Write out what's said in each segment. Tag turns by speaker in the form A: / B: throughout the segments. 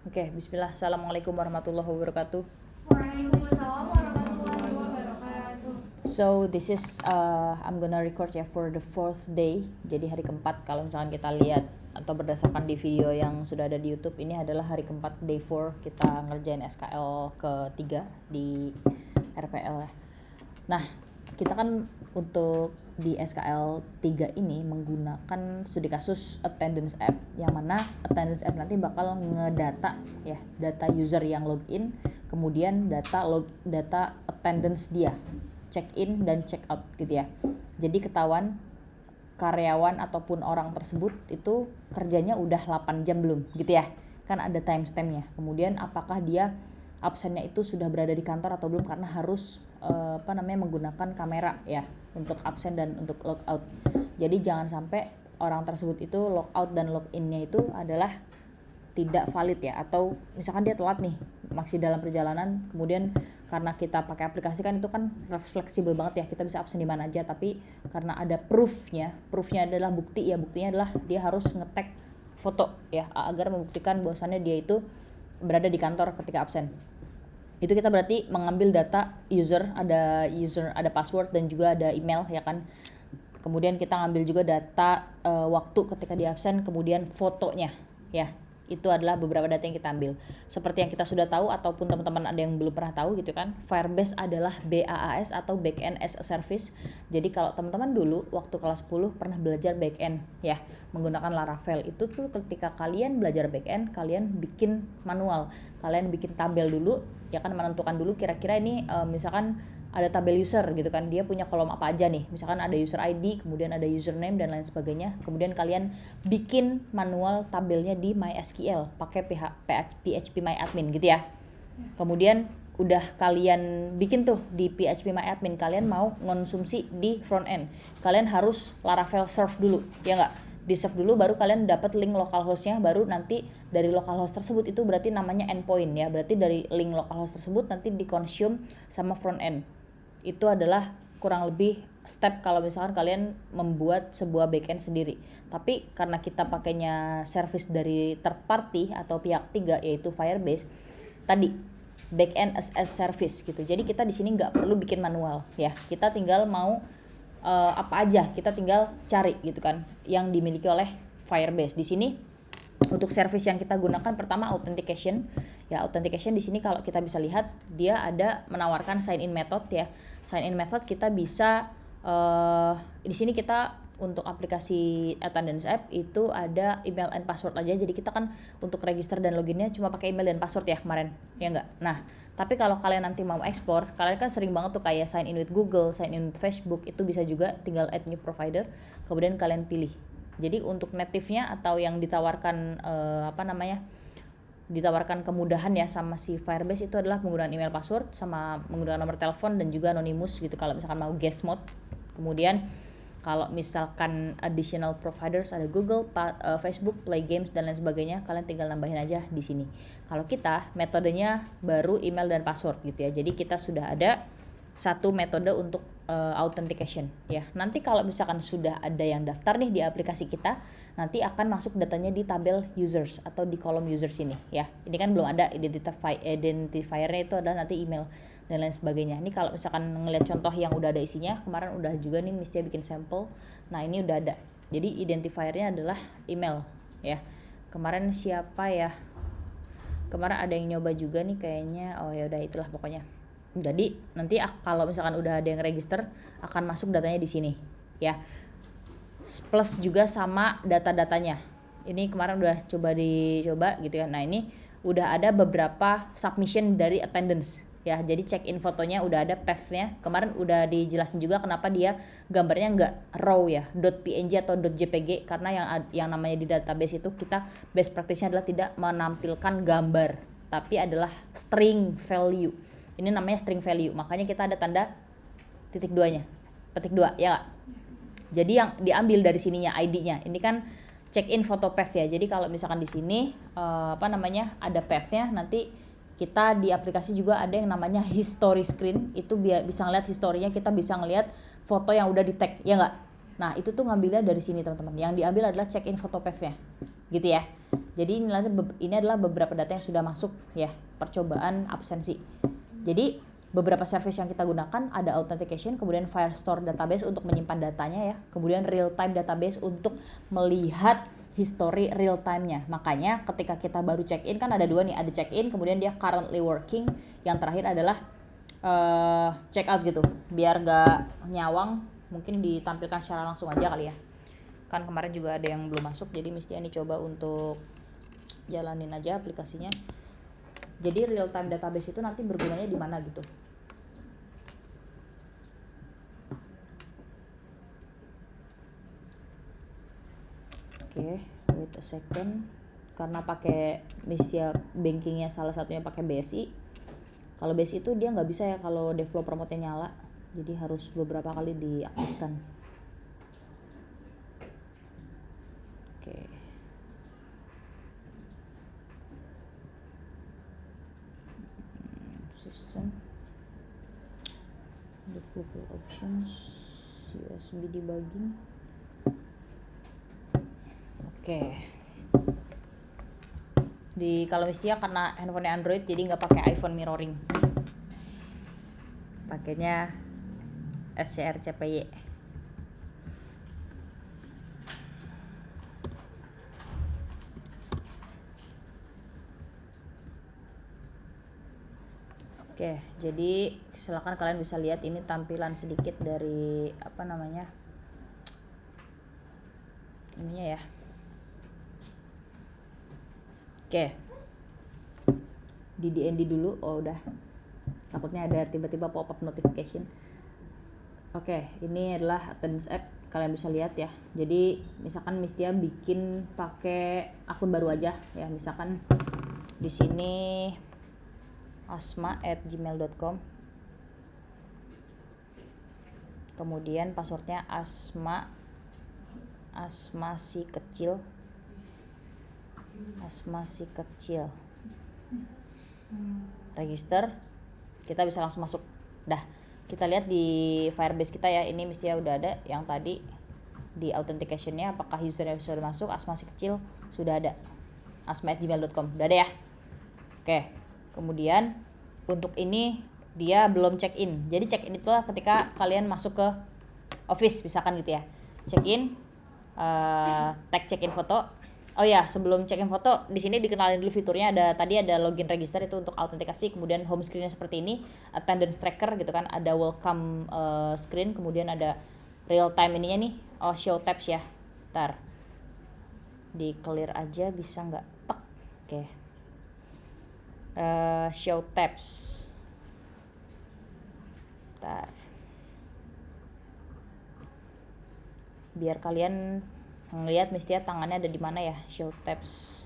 A: Oke, bismillah. Assalamualaikum warahmatullahi wabarakatuh.
B: Waalaikumsalam warahmatullahi wabarakatuh.
A: So this is I'm gonna record ya for the fourth day. Jadi hari keempat kalau misalkan kita lihat atau berdasarkan di video yang sudah ada di YouTube, ini adalah hari keempat day 4 kita ngerjain SKL ketiga di RPL ya. Nah, kita kan untuk di SKL 3 ini menggunakan studi kasus attendance app, yang mana attendance app nanti bakal ngedata ya, data user yang login, kemudian data attendance dia, check in dan check out gitu ya. Jadi ketahuan karyawan ataupun orang tersebut itu kerjanya udah 8 jam belum gitu ya. Kan ada timestampnya. Kemudian apakah dia absennya itu sudah berada di kantor atau belum, karena harus menggunakan kamera ya untuk absen dan untuk logout. Jadi jangan sampai orang tersebut itu logout dan loginnya itu adalah tidak valid ya, atau misalkan dia telat nih masih dalam perjalanan, kemudian karena kita pakai aplikasi kan itu kan fleksibel banget ya, kita bisa absen di mana aja, tapi karena ada proofnya adalah buktinya adalah dia harus ngetek foto ya agar membuktikan bahwasannya dia itu berada di kantor ketika absen. Itu kita berarti mengambil data user, ada password dan juga ada email ya kan. Kemudian kita ngambil juga data waktu ketika di absen, kemudian fotonya ya. Itu adalah beberapa data yang kita ambil. Seperti yang kita sudah tahu ataupun teman-teman ada yang belum pernah tahu gitu kan, Firebase adalah BaaS atau Backend as a Service. Jadi kalau teman-teman dulu waktu kelas 10 pernah belajar backend ya, menggunakan Laravel, itu tuh ketika kalian belajar backend, kalian bikin manual. Kalian bikin tabel dulu ya kan, menentukan dulu kira-kira ini misalkan ada tabel user gitu kan, dia punya kolom apa aja nih, misalkan ada user ID, kemudian ada username dan lain sebagainya. Kemudian kalian bikin manual tabelnya di MySQL pakai PHP MyAdmin gitu ya. Kemudian udah kalian bikin tuh di PHP MyAdmin, kalian mau konsumsi di front end, kalian harus Laravel serve dulu ya nggak, di serve dulu baru kalian dapat link localhostnya, baru nanti dari localhost tersebut itu berarti namanya endpoint ya, berarti dari link localhost tersebut nanti di-consume sama front end. Itu adalah kurang lebih step kalau misalkan kalian membuat sebuah backend sendiri. Tapi karena kita pakainya service dari third party atau pihak tiga yaitu Firebase, tadi backend as a service gitu. Jadi kita di sini nggak perlu bikin manual ya. Kita tinggal mau apa aja, kita tinggal cari gitu kan yang dimiliki oleh Firebase. Di sini untuk service yang kita gunakan pertama authentication. Ya, authentication di sini kalau kita bisa lihat dia ada menawarkan sign in method ya. Sign in method kita bisa di sini kita untuk aplikasi attendance app itu ada email and password aja. Jadi kita kan untuk register dan loginnya cuma pakai email dan password ya kemarin. Ya enggak? Nah, tapi kalau kalian nanti mau explore, kalian kan sering banget tuh kayak sign in with Google, sign in with Facebook, itu bisa juga tinggal add new provider, kemudian kalian pilih. Jadi untuk native-nya atau yang ditawarkan ditawarkan kemudahan ya sama si Firebase itu adalah penggunaan email password sama menggunakan nomor telepon dan juga anonymous gitu kalau misalkan mau guest mode. Kemudian kalau misalkan additional providers ada Google, Facebook, Play Games dan lain sebagainya, kalian tinggal nambahin aja di sini. Kalau kita metodenya baru email dan password gitu ya. Jadi kita sudah ada satu metode untuk authentication ya. Nanti kalau misalkan sudah ada yang daftar nih di aplikasi kita, nanti akan masuk datanya di tabel users atau di kolom users ini ya. Ini kan belum ada identifiernya, itu adalah nanti email dan lain sebagainya. Ini kalau misalkan ngelihat contoh yang udah ada isinya, kemarin udah juga nih mestinya bikin sampel. Nah, ini udah ada. Jadi identifiernya adalah email ya. Kemarin siapa ya? Kemarin ada yang nyoba juga nih kayaknya. Oh ya udah, itulah pokoknya. Jadi nanti kalau misalkan udah ada yang register akan masuk datanya di sini ya. Plus juga sama data-datanya. Ini kemarin udah dicoba gitu ya. Nah, ini udah ada beberapa submission dari attendance ya. Jadi check in fotonya udah ada, path-nya. Kemarin udah dijelasin juga kenapa dia gambarnya nggak raw ya, .png atau .jpg, karena yang namanya di database itu kita best practice-nya adalah tidak menampilkan gambar, tapi adalah string value. Ini namanya string value, makanya kita ada tanda titik 2-nya, petik 2 ya gak? Jadi yang diambil dari sininya ID-nya. Ini kan check in foto path ya. Jadi kalau misalkan di sini ada path-nya, nanti kita di aplikasi juga ada yang namanya history screen. Itu bisa ngeliat historinya, kita bisa ngeliat foto yang udah di tag ya nggak? Nah, itu tuh ngambilnya dari sini teman-teman. Yang diambil adalah check in foto path-nya gitu ya. Jadi ini adalah beberapa data yang sudah masuk ya, percobaan absensi. Jadi beberapa service yang kita gunakan ada authentication, kemudian Firestore database untuk menyimpan datanya ya, kemudian real time database untuk melihat history real time-nya. Makanya ketika kita baru check in kan ada dua nih, ada check in kemudian dia currently working, yang terakhir adalah check out gitu. Biar gak nyawang, mungkin ditampilkan secara langsung aja kali ya. Kan kemarin juga ada yang belum masuk, jadi mesti ini coba untuk jalanin aja aplikasinya. Jadi real time database itu nanti bergunanya di mana gitu. Oke, wait a second. Karena pakai Misia bankingnya salah satunya pakai BSI. Kalau BSI itu dia nggak bisa ya kalau developer mode-nya nyala. Jadi harus beberapa kali diaktifkan. Oke. System. Developer options. USB debugging. Oke. Kalau Mistia karena handphone Android jadi nggak pakai iPhone mirroring. Pakainya SCR CPY. Oke, jadi silakan kalian bisa lihat ini tampilan sedikit dari ininya ya. Oke. Di DND dulu. Oh udah. Takutnya ada tiba-tiba pop-up notification. Oke, ini adalah attendance app. Kalian bisa lihat ya. Jadi misalkan Mistia bikin pakai akun baru aja ya. Misalkan di sini asma@gmail.com. Kemudian passwordnya asma si kecil. Register. Kita bisa langsung masuk. Dah, kita lihat di Firebase kita ya. Ini mesti udah ada yang tadi di authentication-nya, apakah usernya sudah masuk. Asma si kecil sudah ada. asma@gmail.com. Udah ada ya. Oke. Kemudian untuk ini dia belum check in. Jadi check in itulah ketika kalian masuk ke office misalkan gitu ya. Check in, tag check in foto. Oh ya, sebelum check in foto di sini dikenalin dulu fiturnya. Tadi ada login register itu untuk autentikasi, kemudian home screen-nya seperti ini, attendance tracker gitu kan, ada welcome screen, kemudian ada real time ininya nih. Oh, show tabs ya. Ntar di clear aja bisa nggak? Tek. Oke. Show tabs. Ntar. Biar kalian ngelihat mestinya tangannya ada di mana ya, show tabs.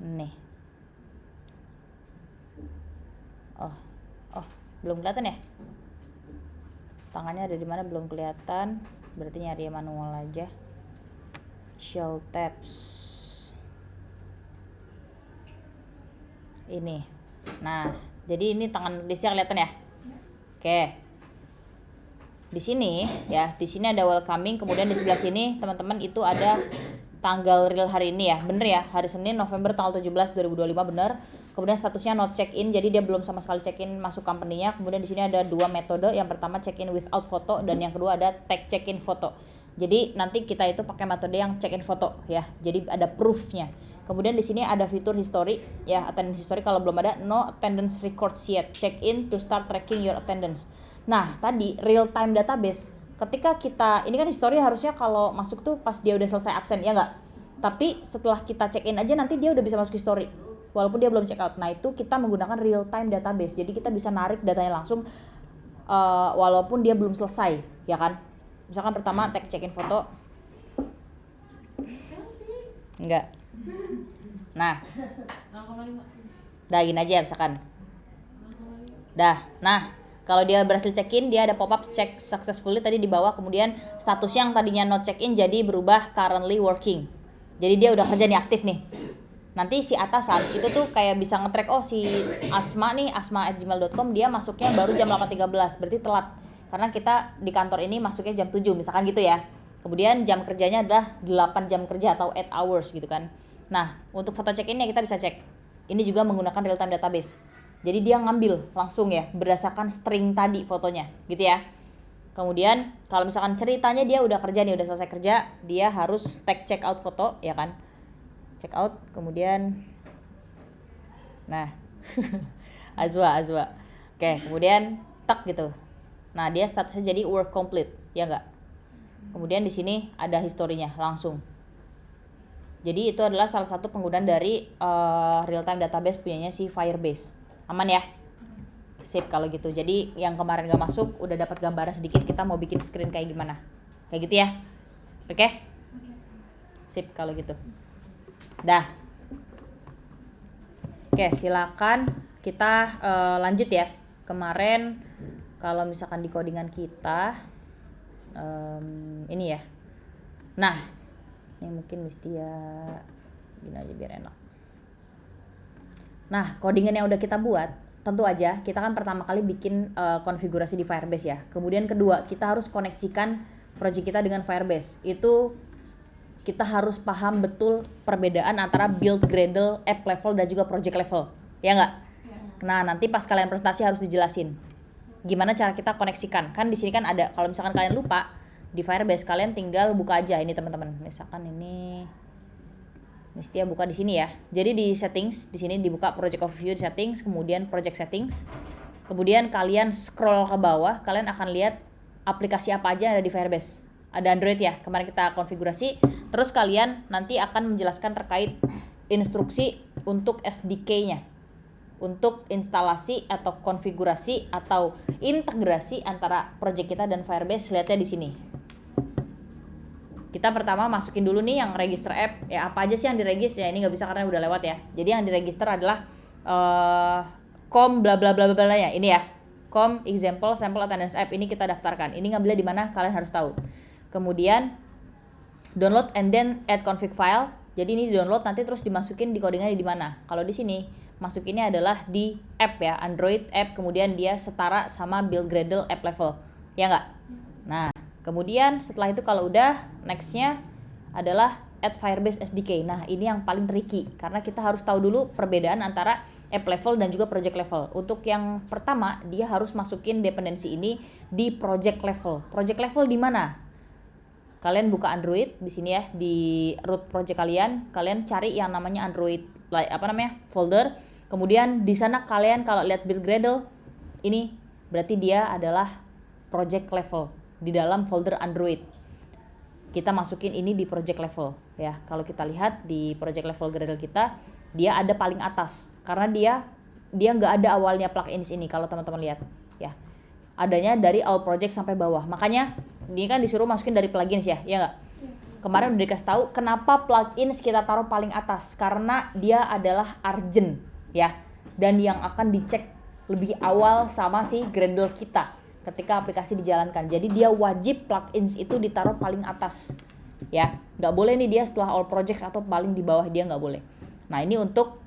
A: Nih. Oh, belum kelihatan ya? Tangannya ada di mana belum kelihatan. Berarti nyari manual aja. Show tabs. Ini. Nah, jadi ini tangan listnya kelihatan ya? Oke. Di sini ya, di sini ada welcoming, kemudian di sebelah sini teman-teman itu ada tanggal real hari ini ya. Bener ya? Hari Senin November tanggal 17 2025 bener. Kemudian statusnya not check in, jadi dia belum sama sekali check in masuk company-nya. Kemudian di sini ada dua metode, yang pertama check in without foto dan yang kedua ada tag check in foto. Jadi nanti kita itu pakai metode yang check in foto ya. Jadi ada proof-nya. Kemudian di sini ada fitur history ya, attendance history. Kalau belum ada no attendance records yet. Check in to start tracking your attendance. Nah, tadi real time database. Ketika kita ini kan history harusnya kalau masuk tuh pas dia udah selesai absen ya enggak? Tapi setelah kita check in aja nanti dia udah bisa masuk history. Walaupun dia belum check out. Nah, itu kita menggunakan real time database. Jadi kita bisa narik datanya langsung walaupun dia belum selesai, ya kan? Misalkan pertama tag check in foto. Enggak. Nah. Dah gini aja misalkan. Dah. Nah, kalau dia berhasil check in, dia ada pop-up check successfully tadi di bawah, kemudian statusnya yang tadinya not check in jadi berubah currently working. Jadi dia udah kerja nih, aktif nih. Nanti si atasan itu tuh kayak bisa nge-track, oh si Asma nih, asma@gmail.com dia masuknya baru jam 8.13, berarti telat. Karena kita di kantor ini masuknya jam 7 misalkan gitu ya. Kemudian jam kerjanya adalah 8 jam kerja atau 8 hours gitu kan. Nah, untuk foto check-in ya kita bisa cek. Ini juga menggunakan real time database. Jadi dia ngambil langsung ya berdasarkan string tadi fotonya gitu ya. Kemudian kalau misalkan ceritanya dia udah kerja nih, udah selesai kerja, dia harus tag check out foto ya kan. Check out, kemudian nah Azwa. Oke, kemudian tak gitu. Nah, dia statusnya jadi work complete, ya enggak? Kemudian di sini ada historinya langsung. Jadi itu adalah salah satu penggunaan dari real time database punyanya si Firebase. Aman ya? Sip kalau gitu. Jadi yang kemarin gak masuk udah dapat gambaran sedikit, kita mau bikin screen kayak gimana. Kayak gitu ya. Oke? Sip kalau gitu. Dah. Oke, silakan kita lanjut ya. Kemarin kalau misalkan di codingan kita ini ya. Nah, ini mungkin mesti ya gini aja biar enak. Nah, codingan yang udah kita buat, tentu aja kita kan pertama kali bikin konfigurasi di Firebase ya. Kemudian kedua, kita harus koneksikan project kita dengan Firebase. Itu kita harus paham betul perbedaan antara build, Gradle, app level dan juga project level. Ya nggak?
B: Ya.
A: Nah, nanti pas kalian presentasi harus dijelasin gimana cara kita koneksikan. Kan di sini kan ada, kalau misalkan kalian lupa di Firebase, kalian tinggal buka aja ini teman-teman. Misalkan ini mesti ya buka di sini ya. Jadi di settings, di sini dibuka project overview di settings, kemudian project settings. Kemudian kalian scroll ke bawah, kalian akan lihat aplikasi apa aja yang ada di Firebase. Ada Android ya, kemarin kita konfigurasi. Terus kalian nanti akan menjelaskan terkait instruksi untuk SDK-nya. Untuk instalasi atau konfigurasi atau integrasi antara project kita dan Firebase, lihatnya di sini. Kita pertama masukin dulu nih yang register app. Ya apa aja sih yang diregis? Ya ini nggak bisa karena udah lewat ya. Jadi yang diregister adalah com bla bla bla bla ya. Ini ya. Com example sample attendance app, ini kita daftarkan. Ini ngambilnya di mana? Kalian harus tahu. Kemudian download and then add config file. Jadi ini di download nanti terus dimasukin di codingannya di mana. Kalau di sini masukinnya adalah di app ya, Android app, kemudian dia setara sama build, Gradle, app level. Ya enggak? Nah, kemudian setelah itu kalau udah, nextnya adalah add Firebase SDK. Nah, ini yang paling tricky karena kita harus tahu dulu perbedaan antara app level dan juga project level. Untuk yang pertama, dia harus masukin dependensi ini di project level. Project level di mana? Kalian buka Android di sini ya, di root project kalian cari yang namanya Android folder. Kemudian di sana kalian kalau lihat build, Gradle, ini berarti dia adalah project level di dalam folder Android. Kita masukin ini di project level ya. Kalau kita lihat di project level Gradle kita, dia ada paling atas karena dia nggak ada awalnya plugins ini kalau teman-teman lihat ya. Adanya dari all project sampai bawah. Makanya ini kan disuruh masukin dari plugins ya nggak? Kemarin udah dikasih tahu kenapa plugins kita taruh paling atas, karena dia adalah urgent ya, dan yang akan dicek lebih awal sama si Gradle kita ketika aplikasi dijalankan. Jadi dia wajib plugins itu ditaruh paling atas ya, nggak boleh nih dia setelah all projects atau paling di bawah, dia nggak boleh. Nah ini untuk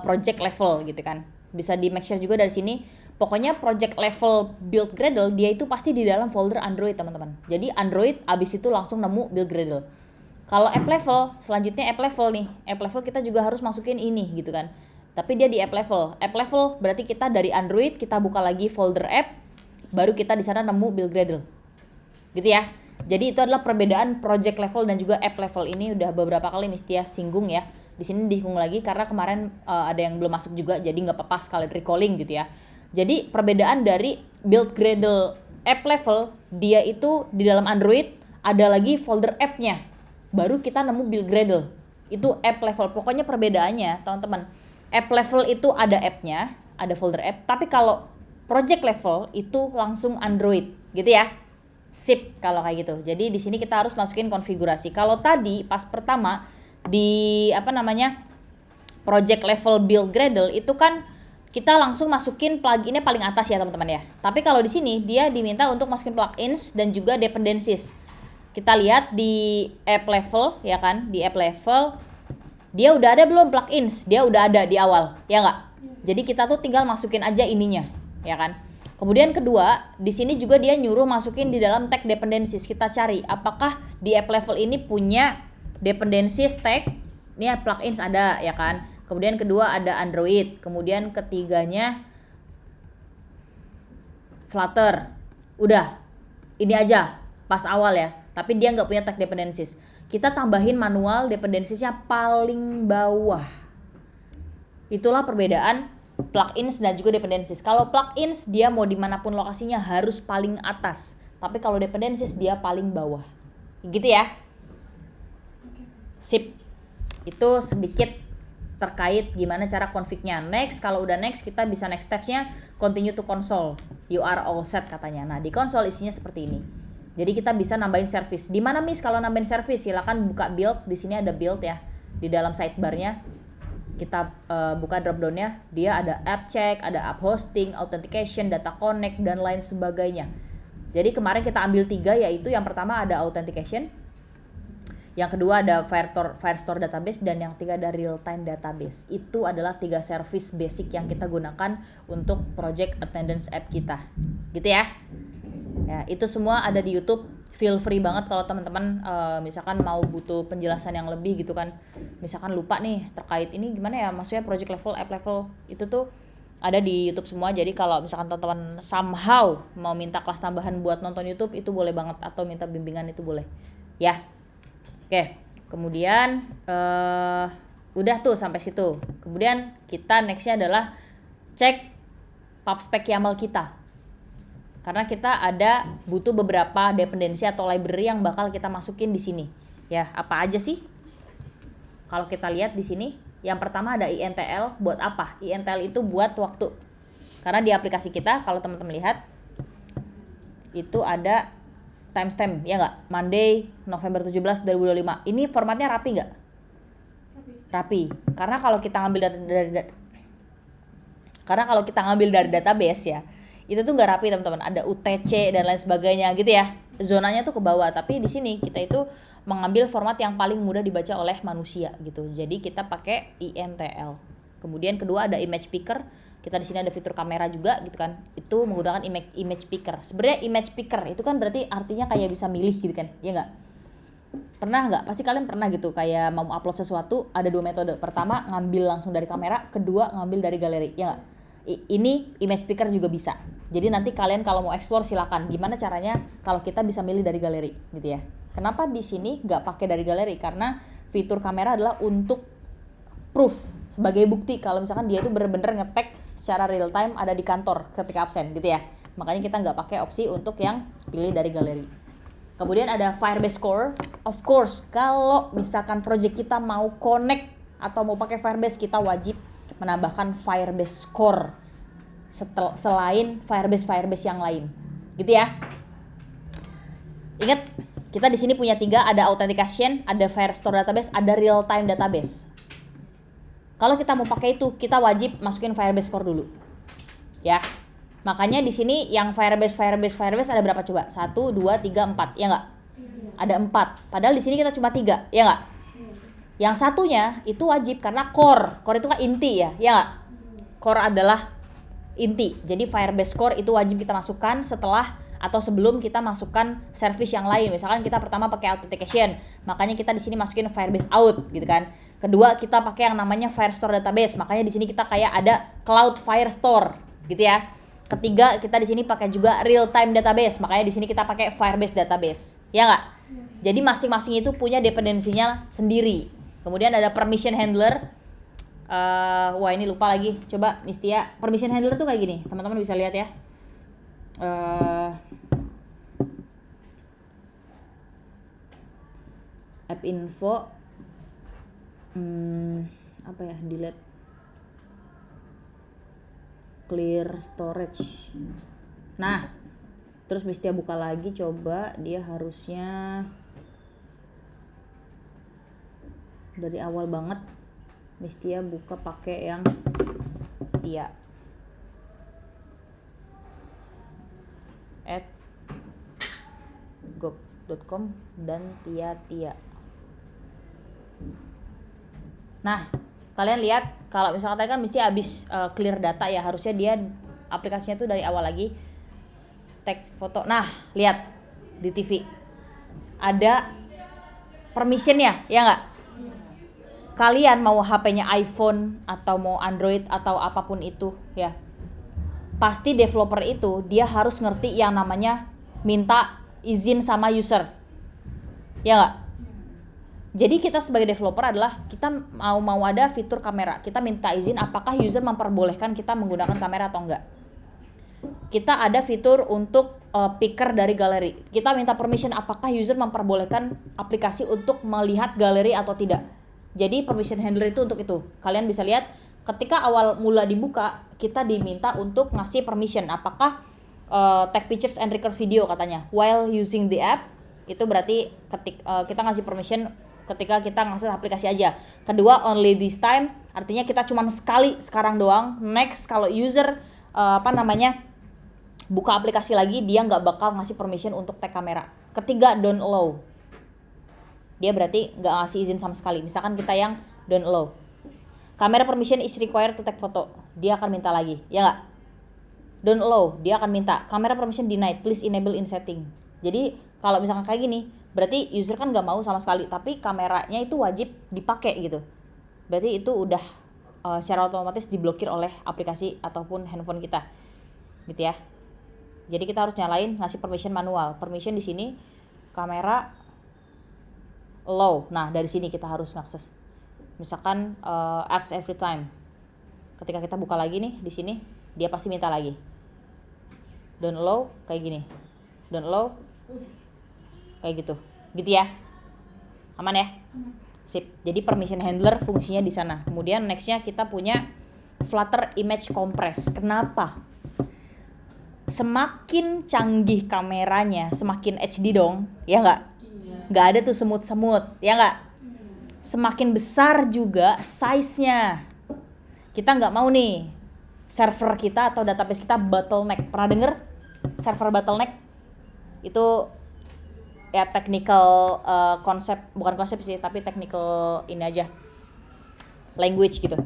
A: project level gitu kan, bisa di make sure juga dari sini. Pokoknya project level build, Gradle dia itu pasti di dalam folder Android teman-teman. Jadi Android abis itu langsung nemu build, Gradle. Kalau app level, selanjutnya app level nih. App level kita juga harus masukin ini gitu kan. Tapi dia di app level. App level berarti kita dari Android kita buka lagi folder app, baru kita di sana nemu build, Gradle. Gitu ya. Jadi itu adalah perbedaan project level dan juga app level. Ini udah beberapa kali Mistia singgung ya. Di sini disinggung lagi karena kemarin ada yang belum masuk juga, jadi nggak apa-apa sekalian recalling gitu ya. Jadi perbedaan dari build, Gradle, app level, dia itu di dalam Android ada lagi folder app-nya. Baru kita nemu build, Gradle. Itu app level. Pokoknya perbedaannya teman-teman. App level itu ada app-nya, ada folder app. Tapi kalau project level itu langsung Android, gitu ya. Sip kalau kayak gitu. Jadi di sini kita harus masukin konfigurasi. Kalau tadi pas pertama di project level build, Gradle itu kan kita langsung masukin pluginnya paling atas ya teman-teman ya. Tapi kalau di sini dia diminta untuk masukin plugins dan juga dependencies. Kita lihat di app level ya kan, di app level Dia udah ada belum plugins? Dia udah ada di awal, ya nggak? Jadi kita tuh tinggal masukin aja ininya, ya kan? Kemudian kedua, di sini juga dia nyuruh masukin di dalam tag dependencies. Kita cari apakah di app level ini punya dependencies tag. Ini plugins ada, ya kan? Kemudian kedua ada Android. Kemudian ketiganya Flutter. Udah, ini aja pas awal ya. Tapi dia nggak punya tag dependencies. Kita tambahin manual dependensiesnya paling bawah. Itulah perbedaan plugins dan juga dependencies. Kalau plugins dia mau dimanapun lokasinya harus paling atas. Tapi kalau dependencies dia paling bawah. Gitu ya. Sip. Itu sedikit terkait gimana cara config-nya. Next, kalau udah next kita bisa next steps-nya continue to console. You are all set katanya. Nah, di console isinya seperti ini. Jadi kita bisa nambahin service. Di mana Miss kalau nambahin service? Silakan buka build. Di sini ada build ya. Di dalam sidebar-nya kita buka drop-down-nya. Dia ada app check, ada app hosting, authentication, data connect dan lain sebagainya. Jadi kemarin kita ambil 3, yaitu yang pertama ada authentication, yang kedua ada Firestore database, dan yang ketiga ada real time database. Itu adalah 3 service basic yang kita gunakan untuk project attendance app kita. Gitu ya. Ya, itu semua ada di YouTube. Feel free banget kalau teman-teman misalkan mau butuh penjelasan yang lebih gitu kan. Misalkan lupa nih terkait ini gimana ya, maksudnya project level, app level, itu tuh ada di YouTube semua. Jadi kalau misalkan teman-teman somehow mau minta kelas tambahan buat nonton YouTube, itu boleh banget, atau minta bimbingan itu boleh. Ya. Oke. Kemudian udah tuh sampai situ. Kemudian kita nextnya adalah cek pubspec YAML kita. Karena kita ada butuh beberapa dependensi atau library yang bakal kita masukin di sini. Ya, apa aja sih? Kalau kita lihat di sini, yang pertama ada INTL. Buat apa? INTL itu buat waktu. Karena di aplikasi kita, kalau teman-teman lihat, itu ada timestamp, ya nggak? Monday, November 17, 2025. Ini formatnya rapi nggak? Rapi. Karena kalau kita ngambil dari database ya, itu tuh nggak rapi teman-teman, ada UTC dan lain sebagainya gitu ya, zonanya tuh ke bawah. Tapi di sini kita itu mengambil format yang paling mudah dibaca oleh manusia gitu, jadi kita pakai INTL. Kemudian kedua ada image picker. Kita di sini ada fitur kamera juga gitu kan, itu menggunakan image picker. Sebenarnya image picker itu kan berarti artinya kayak bisa milih gitu kan, ya nggak? Pernah nggak? Pasti kalian pernah gitu, kayak mau upload sesuatu ada 2 metode. Pertama ngambil langsung dari kamera, kedua ngambil dari galeri, ya nggak? Ini image picker juga bisa. Jadi nanti kalian kalau mau explore silakan. Gimana caranya kalau kita bisa milih dari galeri gitu ya. Kenapa di sini nggak pakai dari galeri? Karena fitur kamera adalah untuk proof, sebagai bukti kalau misalkan dia itu bener-bener ngetek secara real time ada di kantor ketika absen gitu ya. Makanya kita nggak pakai opsi untuk yang pilih dari galeri. Kemudian ada Firebase Core. Of course, kalau misalkan project kita mau connect atau mau pakai Firebase, kita wajib menambahkan Firebase Core selain Firebase yang lain, gitu ya. Ingat, kita di sini punya 3, ada authentication, ada Firestore database, ada real time database. Kalau kita mau pakai itu, kita wajib masukin Firebase Core dulu, ya. Makanya di sini yang Firebase ada berapa coba? 1, 2, 3, 4, ya nggak? Ada 4. Padahal di sini kita cuma 3, ya nggak? Yang satunya itu wajib karena core itu kan inti ya nggak? Core adalah inti. Jadi Firebase Core itu wajib kita masukkan setelah atau sebelum kita masukkan service yang lain. Misalkan kita pertama pakai authentication, makanya kita di sini masukin Firebase Auth gitu kan. Kedua kita pakai yang namanya Firestore database, makanya di sini kita kayak ada Cloud Firestore gitu ya. Ketiga kita di sini pakai juga real time database, makanya di sini kita pakai Firebase database, ya nggak? Jadi masing-masing itu punya dependensinya sendiri. Kemudian ada permission handler. Wah ini lupa lagi. Coba Mistia, permission handler tuh kayak gini. Teman-teman bisa lihat ya. App info. Apa ya? Delete. Clear storage. Nah, terus Mistia buka lagi. Coba dia harusnya dari awal banget. Mistia buka pakai yang Tia @gov.com dan Tia. Nah, kalian lihat kalau misalkan tadi kan mesti habis clear data ya, harusnya dia aplikasinya tuh dari awal lagi tag foto. Nah, lihat di TV ada permissionnya, ya nggak? Kalian mau HP-nya iPhone atau mau Android atau apapun itu ya, pasti developer itu dia harus ngerti yang namanya minta izin sama user, ya nggak? Jadi kita sebagai developer adalah kita mau ada fitur kamera, kita minta izin apakah user memperbolehkan kita menggunakan kamera atau enggak. Kita ada fitur untuk picker dari galeri, kita minta permission apakah user memperbolehkan aplikasi untuk melihat galeri atau tidak. Jadi permission handler itu untuk itu. Kalian bisa lihat ketika awal mula dibuka, kita diminta untuk ngasih permission apakah take pictures and record video katanya while using the app. Itu berarti kita ngasih permission ketika kita ngasih aplikasi aja. Kedua, only this time, artinya kita cuma sekali sekarang doang. Next, kalau user buka aplikasi lagi, dia nggak bakal ngasih permission untuk tag kamera. Ketiga, don't allow, dia berarti nggak ngasih izin sama sekali. Misalkan kita yang don't allow, camera permission is required to take photo, dia akan minta lagi, ya nggak? Don't allow, dia akan minta camera permission denied, please enable in setting. Jadi kalau misalkan kayak gini, berarti user kan nggak mau sama sekali, tapi kameranya itu wajib dipakai gitu. Berarti itu udah secara otomatis diblokir oleh aplikasi ataupun handphone kita, gitu ya. Jadi kita harus nyalain ngasih permission manual. Permission di sini kamera allow. Nah dari sini kita harus ngakses. Misalkan ask every time. Ketika kita buka lagi nih di sini, dia pasti minta lagi. Don't allow kayak gini. Don't allow kayak gitu. Gitu ya. Aman ya? Sip. Jadi permission handler fungsinya di sana. Kemudian nextnya kita punya Flutter Image Compress. Kenapa? Semakin canggih kameranya, semakin HD dong, ya nggak? Nggak ada tuh semut-semut, ya nggak? Semakin besar juga size-nya. Kita nggak mau nih server kita atau database kita bottleneck. Pernah denger server bottleneck? Itu ya technical konsep, bukan konsep sih, tapi technical ini aja, language gitu.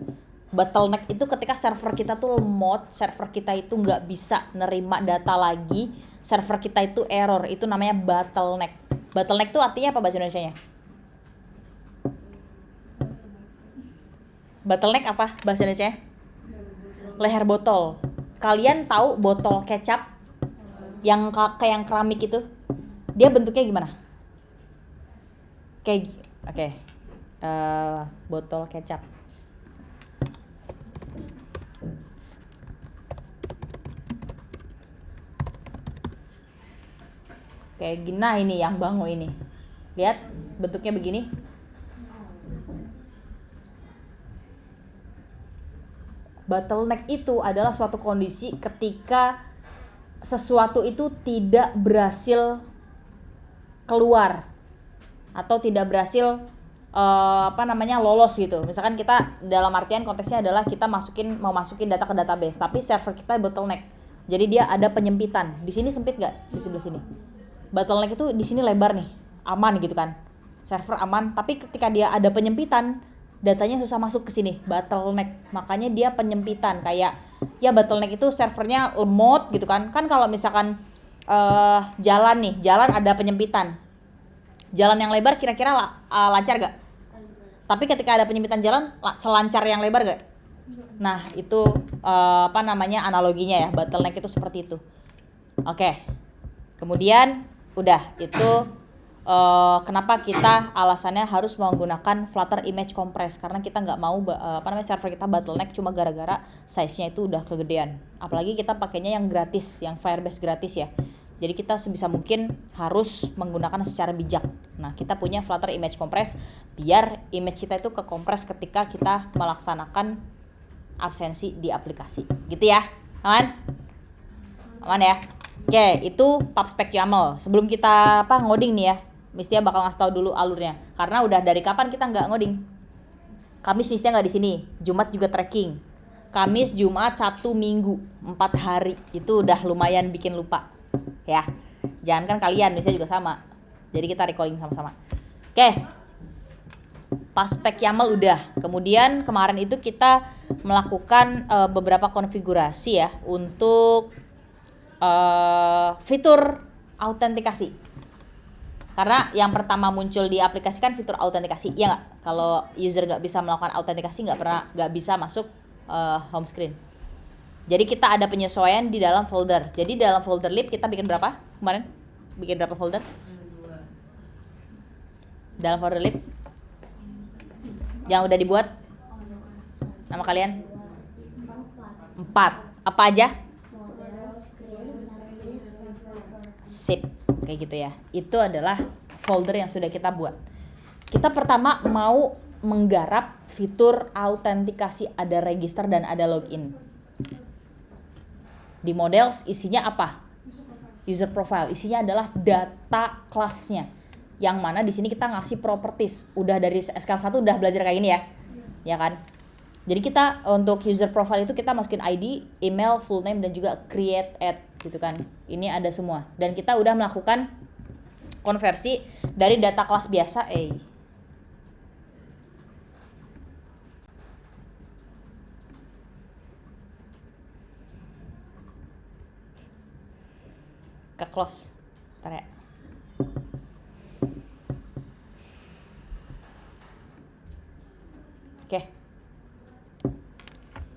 A: Bottleneck itu ketika server kita tuh lemot, server kita itu nggak bisa nerima data lagi, server kita itu error, itu namanya bottleneck. Bottleneck itu artinya apa bahasa Indonesianya? Bottleneck apa bahasa Indonesia? Leher botol. Kalian tahu botol kecap yang kayak yang keramik itu? Dia bentuknya gimana? Kayak oke. Botol kecap. Kayak gini, nah ini yang bango ini. Lihat bentuknya begini. Bottleneck itu adalah suatu kondisi ketika sesuatu itu tidak berhasil keluar atau tidak berhasil lolos gitu. Misalkan kita dalam artian konteksnya adalah kita mau masukin data ke database, tapi server kita bottleneck. Jadi dia ada penyempitan. Di sini sempit nggak? Di sebelah sini. Bottleneck itu di sini lebar nih, aman gitu kan. Server aman, tapi ketika dia ada penyempitan, datanya susah masuk ke sini, bottleneck. Makanya dia penyempitan, kayak ya bottleneck itu servernya lemot gitu kan. Kan kalau misalkan jalan ada penyempitan. Jalan yang lebar kira-kira lancar gak? Tapi ketika ada penyempitan jalan, selancar yang lebar gak? Nah, itu analoginya ya, bottleneck itu seperti itu. Oke. Kemudian udah itu kenapa kita alasannya harus menggunakan Flutter Image Compress, karena kita nggak mau server kita bottleneck cuma gara-gara size-nya itu udah kegedean. Apalagi kita pakainya yang gratis, yang Firebase gratis ya. Jadi kita sebisa mungkin harus menggunakan secara bijak. Nah, kita punya Flutter Image Compress biar image kita itu kekompres ketika kita melaksanakan absensi di aplikasi. Gitu ya. Aman? Aman ya? Oke, itu PubSpec YAML. Sebelum kita ngoding nih ya, mestinya bakal ngasih tahu dulu alurnya. Karena udah dari kapan kita nggak ngoding? Kamis mestinya nggak di sini. Jumat juga tracking. Kamis, Jumat, Sabtu, Minggu, 4 hari. Itu udah lumayan bikin lupa. Ya, jangan kan kalian, mestinya juga sama. Jadi kita recalling sama-sama. Oke. Paspec YAML udah. Kemudian kemarin itu kita melakukan beberapa konfigurasi ya untuk fitur autentikasi. Karena yang pertama muncul di aplikasi kan fitur autentikasi, ya nggak? Kalau user nggak bisa melakukan autentikasi, nggak bisa masuk home screen. Jadi kita ada penyesuaian di dalam folder. Jadi dalam folder lib kita bikin berapa kemarin? Bikin berapa folder? 2. Dalam folder lib yang udah dibuat nama kalian? 4. Apa aja? Sip, kayak gitu ya. Itu adalah folder yang sudah kita buat. Kita pertama mau menggarap fitur autentikasi, ada register dan ada login. Di models isinya apa? User profile. Isinya adalah data kelasnya. Yang mana di sini kita ngasih properties. Udah dari SQL 1 udah belajar kayak gini ya. Ya kan? Jadi kita untuk user profile itu kita masukin ID, email, full name dan juga create ad gitu kan. Ini ada semua. Dan kita udah melakukan konversi dari data kelas biasa ke close. Ntar ya. Oke.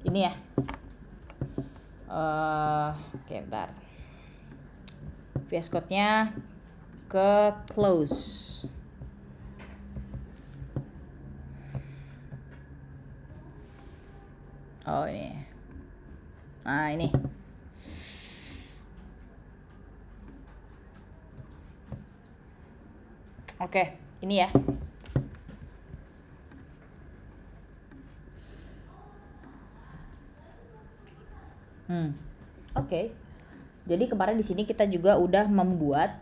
A: Ini ya. Oke, bentar. VS Code-nya ke close. Oh, ini. Nah, ini. Oke, ini ya. Oke. Jadi kemarin di sini kita juga udah membuat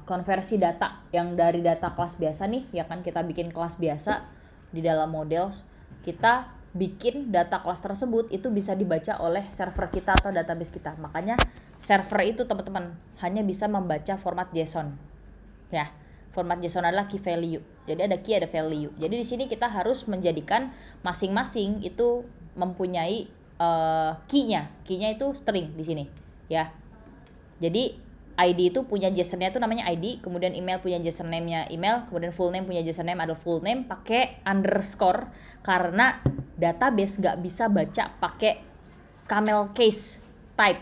A: konversi data yang dari data kelas biasa nih, ya kan kita bikin kelas biasa di dalam models. Kita bikin data kelas tersebut itu bisa dibaca oleh server kita atau database kita. Makanya server itu teman-teman hanya bisa membaca format JSON. Ya. Format JSON adalah key value. Jadi ada key, ada value. Jadi di sini kita harus menjadikan masing-masing itu mempunyai key-nya. Key-nya itu string di sini, ya. Jadi ID itu punya JSON-nya itu namanya ID, kemudian email punya JSON name-nya email, kemudian full name punya JSON name adalah full name pakai underscore karena database nggak bisa baca pakai camel case type.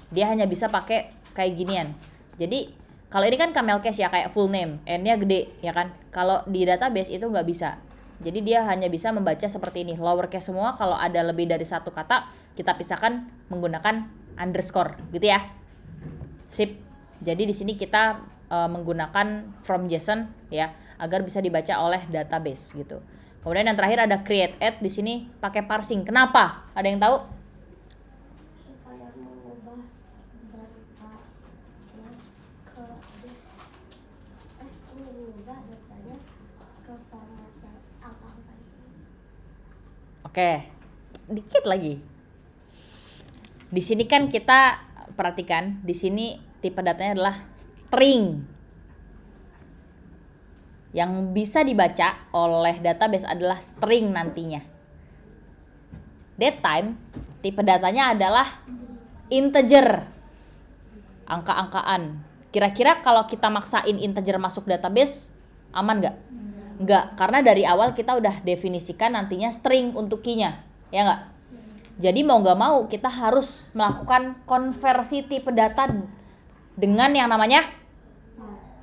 A: Dia hanya bisa pakai kayak ginian. Jadi kalau ini kan camel case ya kayak full name, N-nya gede ya kan. Kalau di database itu nggak bisa. Jadi dia hanya bisa membaca seperti ini, lowercase semua. Kalau ada lebih dari satu kata kita pisahkan menggunakan underscore gitu ya. Sip. Jadi di sini kita menggunakan from JSON ya agar bisa dibaca oleh database gitu. Kemudian yang terakhir ada create add, di sini pakai parsing. Kenapa? Ada yang tahu?
C: Supaya mengubah datanya ke format yang apa-apa itu.
A: Oke. Dikit lagi. Di sini kan kita perhatikan, di sini tipe datanya adalah string. Yang bisa dibaca oleh database adalah string nantinya. Datetime, tipe datanya adalah integer. Angka-angkaan. Kira-kira kalau kita maksain integer masuk database, aman nggak? Nggak, karena dari awal kita udah definisikan nantinya string untuk key-nya. Ya nggak? Jadi mau nggak mau kita harus melakukan konversi tipe data dengan yang namanya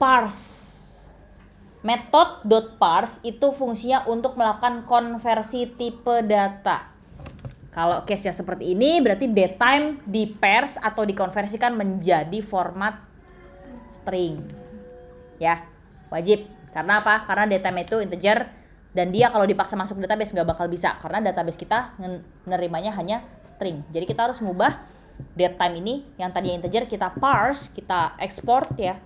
A: parse. Method.parse itu fungsinya untuk melakukan konversi tipe data. Kalau case-nya seperti ini berarti datetime di parse atau dikonversikan menjadi format string. Ya, wajib. Karena apa? Karena datetime itu integer dan dia kalau dipaksa masuk database nggak bakal bisa karena database kita menerimanya hanya string. Jadi kita harus mengubah datetime ini yang tadinya integer kita parse, kita export ya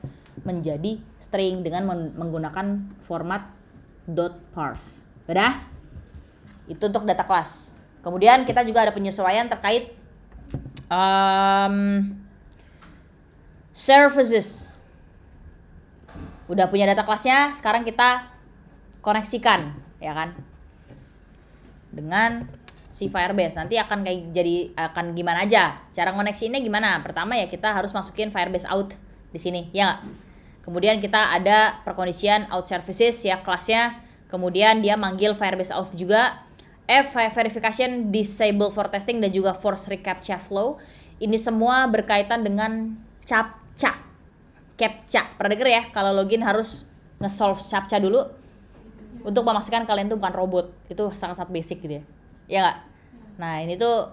A: menjadi string dengan menggunakan format .parse. Udah? Itu untuk data kelas. Kemudian kita juga ada penyesuaian terkait services. Udah punya data kelasnya, sekarang kita koneksikan, ya kan, dengan si Firebase. Nanti akan akan gimana aja cara koneksinya gimana. Pertama ya kita harus masukin Firebase out di sini, ya nggak? Kemudian kita ada perkondisian out services ya kelasnya. Kemudian dia manggil Firebase out juga. Verification disable for testing dan juga force reCAPTCHA flow. Ini semua berkaitan dengan CAPTCHA. Pernah denger ya kalau login harus nge-solve CAPTCHA dulu untuk memastikan kalian tuh bukan robot. Itu sangat-sangat basic gitu ya. Ya nggak? Nah ini tuh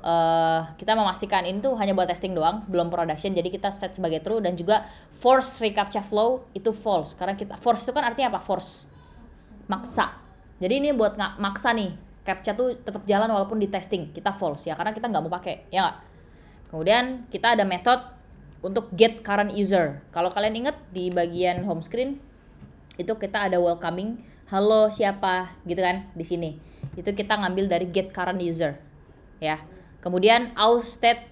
A: kita memastikan ini tuh hanya buat testing doang, belum production. Jadi kita set sebagai true dan juga force reCAPTCHA flow itu false. Karena kita force itu kan artinya apa? Force, maksa. Jadi ini buat maksa nih. CAPTCHA tuh tetap jalan walaupun di testing. Kita false ya karena kita nggak mau pakai, ya nggak? Kemudian kita ada method untuk get current user. Kalau kalian ingat di bagian home screen itu kita ada welcoming, halo siapa gitu kan di sini. Itu kita ngambil dari get current user. Ya. Kemudian out state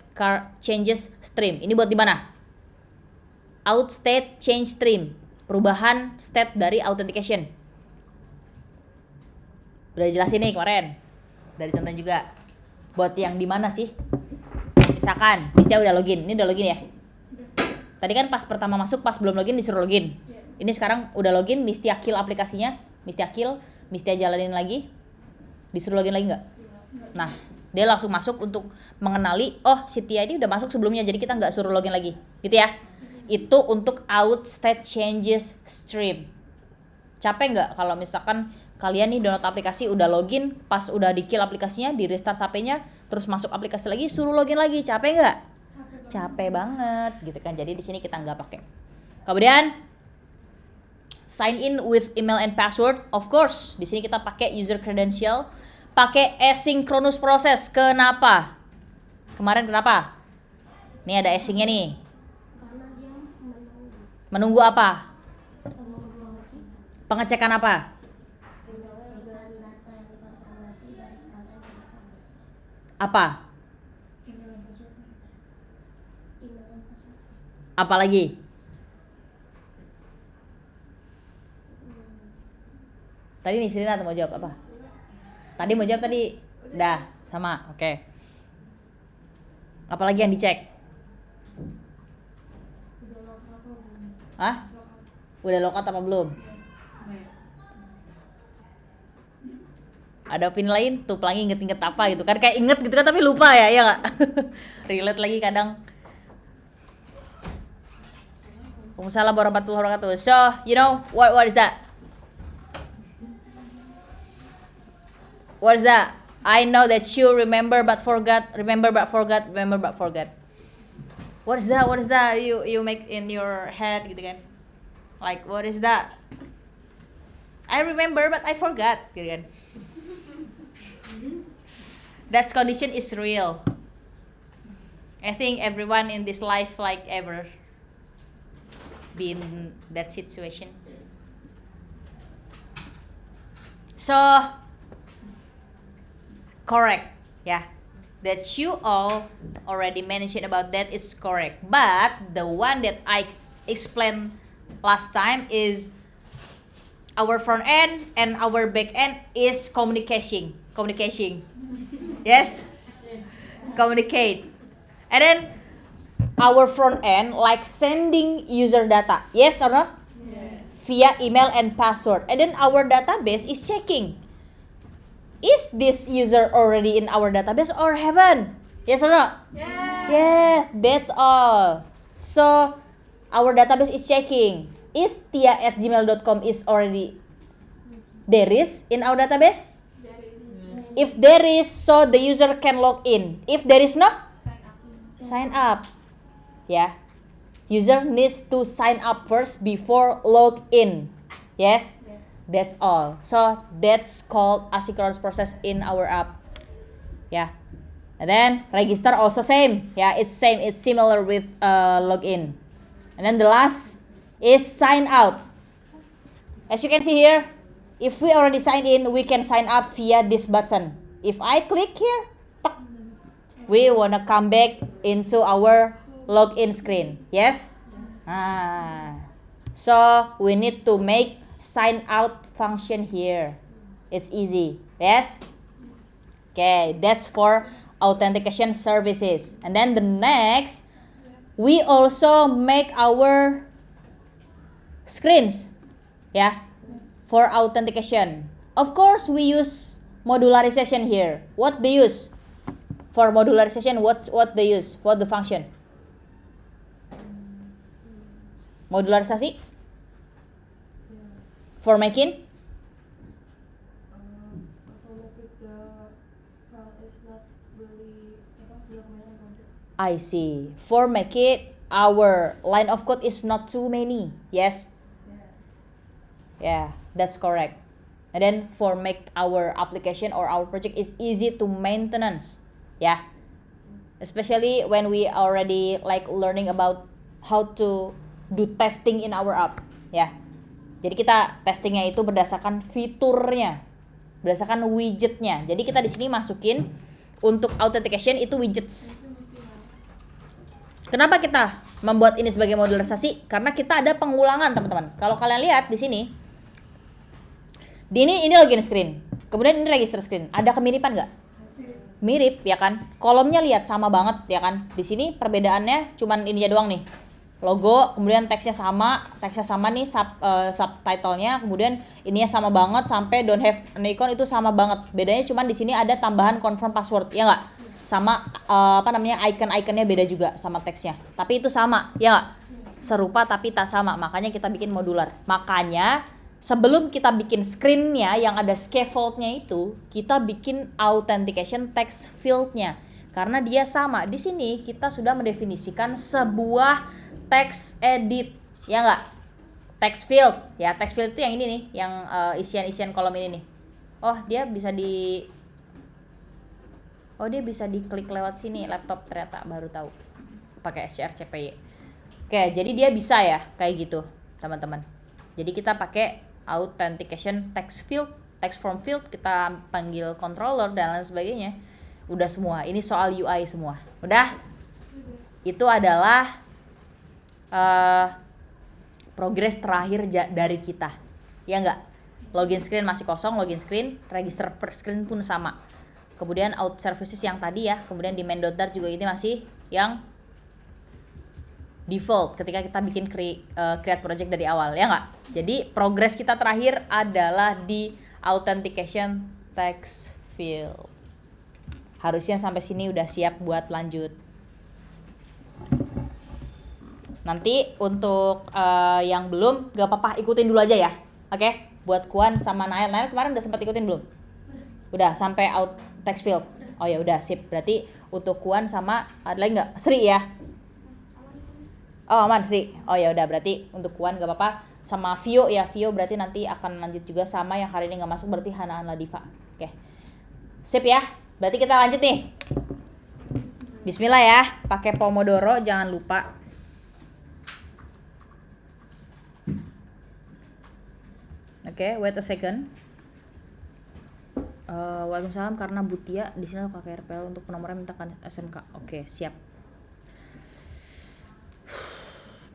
A: changes stream. Ini buat di mana? Out state change stream. Perubahan state dari authentication. Udah jelasin nih kemarin. Dari contoh juga. Buat yang di mana sih? Misalkan, Mistia udah login. Ini udah login ya? Tadi kan pas pertama masuk, pas belum login disuruh login. Ini sekarang udah login, Mistia kill aplikasinya. Mistia kill, Mistia jalanin lagi. Disuruh login lagi nggak? Nah, dia langsung masuk untuk mengenali, oh si Tia ini udah masuk sebelumnya, jadi kita nggak suruh login lagi, gitu ya. Itu untuk out state changes stream. Capek nggak kalau misalkan kalian nih download aplikasi udah login, pas udah di kill aplikasinya, di restart HP-nya, terus masuk aplikasi lagi, suruh login lagi, capek nggak? Capek banget, gitu kan. Jadi di sini kita nggak pakai. Kemudian sign in with email and password, of course. Di sini kita pakai user credential, pakai asynchronous process. Kenapa? Kemarin kenapa? Nih ada async-nya nih.
C: Karena dia
A: Menunggu apa?
C: menunggu
A: Pengecekan apa?
C: pengecekan data yang dikonfirmasi dari frontend ke database.
A: Apa?
C: Email dan password.
A: Apa lagi? Tadi nih Sirina mau jawab apa? Tadi mau jawab tadi. Dah, sama. Oke. Apalagi yang dicek? Hah? Udah logout apa belum? Ada opini lain? Tuh pelangi inget-inget apa gitu kan? Kayak inget gitu kan tapi lupa ya, ya nggak? Relate lagi kadang. Waalaikumsalam warahmatullahi wabarakatuh. So, you know what is that? What is that? I know that you remember but forgot, remember but forgot, remember but forgot. What is that? What is that? You make in your head gitu kan? Like what is that? I remember but I forgot gitu kan? That condition is real. I think everyone in this life like ever been that situation. So correct, yeah. That you all already mentioned about that is correct. But the one that I explained last time is our front end and our back end is communication. Yes? Communicate. And then our front end like sending user data. Yes or not?
B: Yes.
A: Via email and password. And then our database is checking. Is this user already in our database or haven't? Yes or no?
B: Yes.
A: Yes, that's all. So our database is checking. Is tia@gmail.com is already there is in our database? If there is, so the user can log in. If there is no, sign up. Yeah. User needs to sign up first before log in. Yes?
B: Yes.
A: That's all. So that's called asynchronous process in our app. Yeah. And then register also same. Yeah, it's same. It's similar with login. And then the last is sign out. As you can see here, if we already signed in, we can sign up via this button. If I click here, tok, we wanna come back into our login screen. Yes? So we need to make sign out function here. It's easy. Yes? Okay, that's for authentication services. And then the next, we also make our screens. Yeah, for authentication. Of course, we use modularization here. What they use? For modularization, what they use? What the function? Modularisasi? For making? I see. For make it, our line of code is not too many. Yes? Yeah, that's correct. And then for make our application or our project is easy to maintenance. Yeah. Especially when we already like learning about how to do testing in our app. Ya. Jadi kita testingnya itu berdasarkan fiturnya, berdasarkan widgetnya. Jadi kita di sini masukin untuk authentication itu widgets. Kenapa kita membuat ini sebagai modularisasi? Karena kita ada pengulangan, teman-teman. Kalau kalian lihat di sini, ini login screen, kemudian ini register screen. Ada kemiripan nggak? Mirip ya kan? Kolomnya lihat sama banget ya kan? Di sini perbedaannya cuman ininya doang nih. Logo, kemudian teksnya sama nih subtitlenya, kemudian ininya sama banget sampai don't have an icon itu sama banget. Bedanya cuman di sini ada tambahan confirm password, ya nggak? Sama icon-iconnya beda juga sama teksnya. Tapi itu sama, ya nggak? Serupa tapi tak sama. Makanya kita bikin modular. Makanya sebelum kita bikin screen-nya yang ada scaffold-nya itu, kita bikin authentication text field-nya. Karena dia sama. Di sini kita sudah mendefinisikan sebuah text edit, ya nggak? Text field, ya text field itu yang ini nih, yang isian kolom ini nih. Dia bisa diklik lewat sini laptop, ternyata baru tahu pakai strcpy. Oke, jadi dia bisa ya kayak gitu teman-teman. Jadi kita pakai authentication text field, text form field, kita panggil controller dan lain sebagainya. Udah semua, ini soal UI semua. Udah? Itu adalah progres terakhir dari kita. Ya enggak? Login screen masih kosong, login screen, register per screen pun sama. Kemudian out services yang tadi ya, kemudian di main.dart juga ini masih yang default ketika kita bikin create project dari awal, ya enggak? Jadi progres kita terakhir adalah di authentication text field. Harusnya sampai sini udah siap buat lanjut. Nanti untuk yang belum, gak apa-apa, ikutin dulu aja ya. Oke? Buat Kuan sama Nael kemarin udah sempat ikutin belum? Udah sampai out text field. Oh ya udah, sip. Berarti untuk Kuan sama ada lagi nggak? Sri ya? Oh aman Sri. Oh ya udah, berarti untuk Kuan gak apa-apa. Sama Vio ya, Vio berarti nanti akan lanjut juga, sama yang hari ini nggak masuk berarti Hana Ladiva. Oke. Sip ya. Berarti kita lanjut nih. Bismillah ya. Pakai Pomodoro jangan lupa. Oke, wait a second. Waalaikumsalam, karena Butia di sini pakai RPL untuk penomornya mintakan SMK. Oke, siap.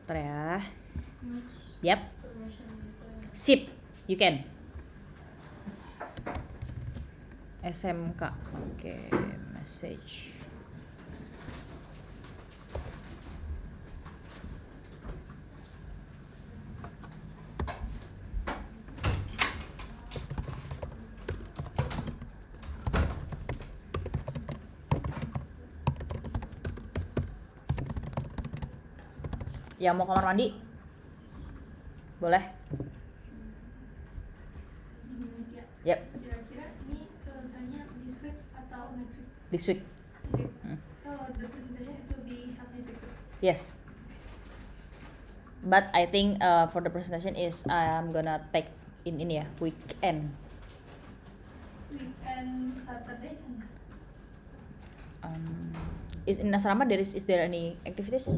A: Bentar ya. Yap. Sip, you can. SMK. Oke, message. Yang mau kamar mandi? Boleh? Yep.
B: Kira-kira ini selesainya this week atau next week?
A: This week.
B: This week. So the presentation it will be held this week.
A: Yes. But I think for the presentation is I'm gonna take in ini ya, weekend.
B: Weekend Saturday Sunday.
A: Is in asrama is there any activities?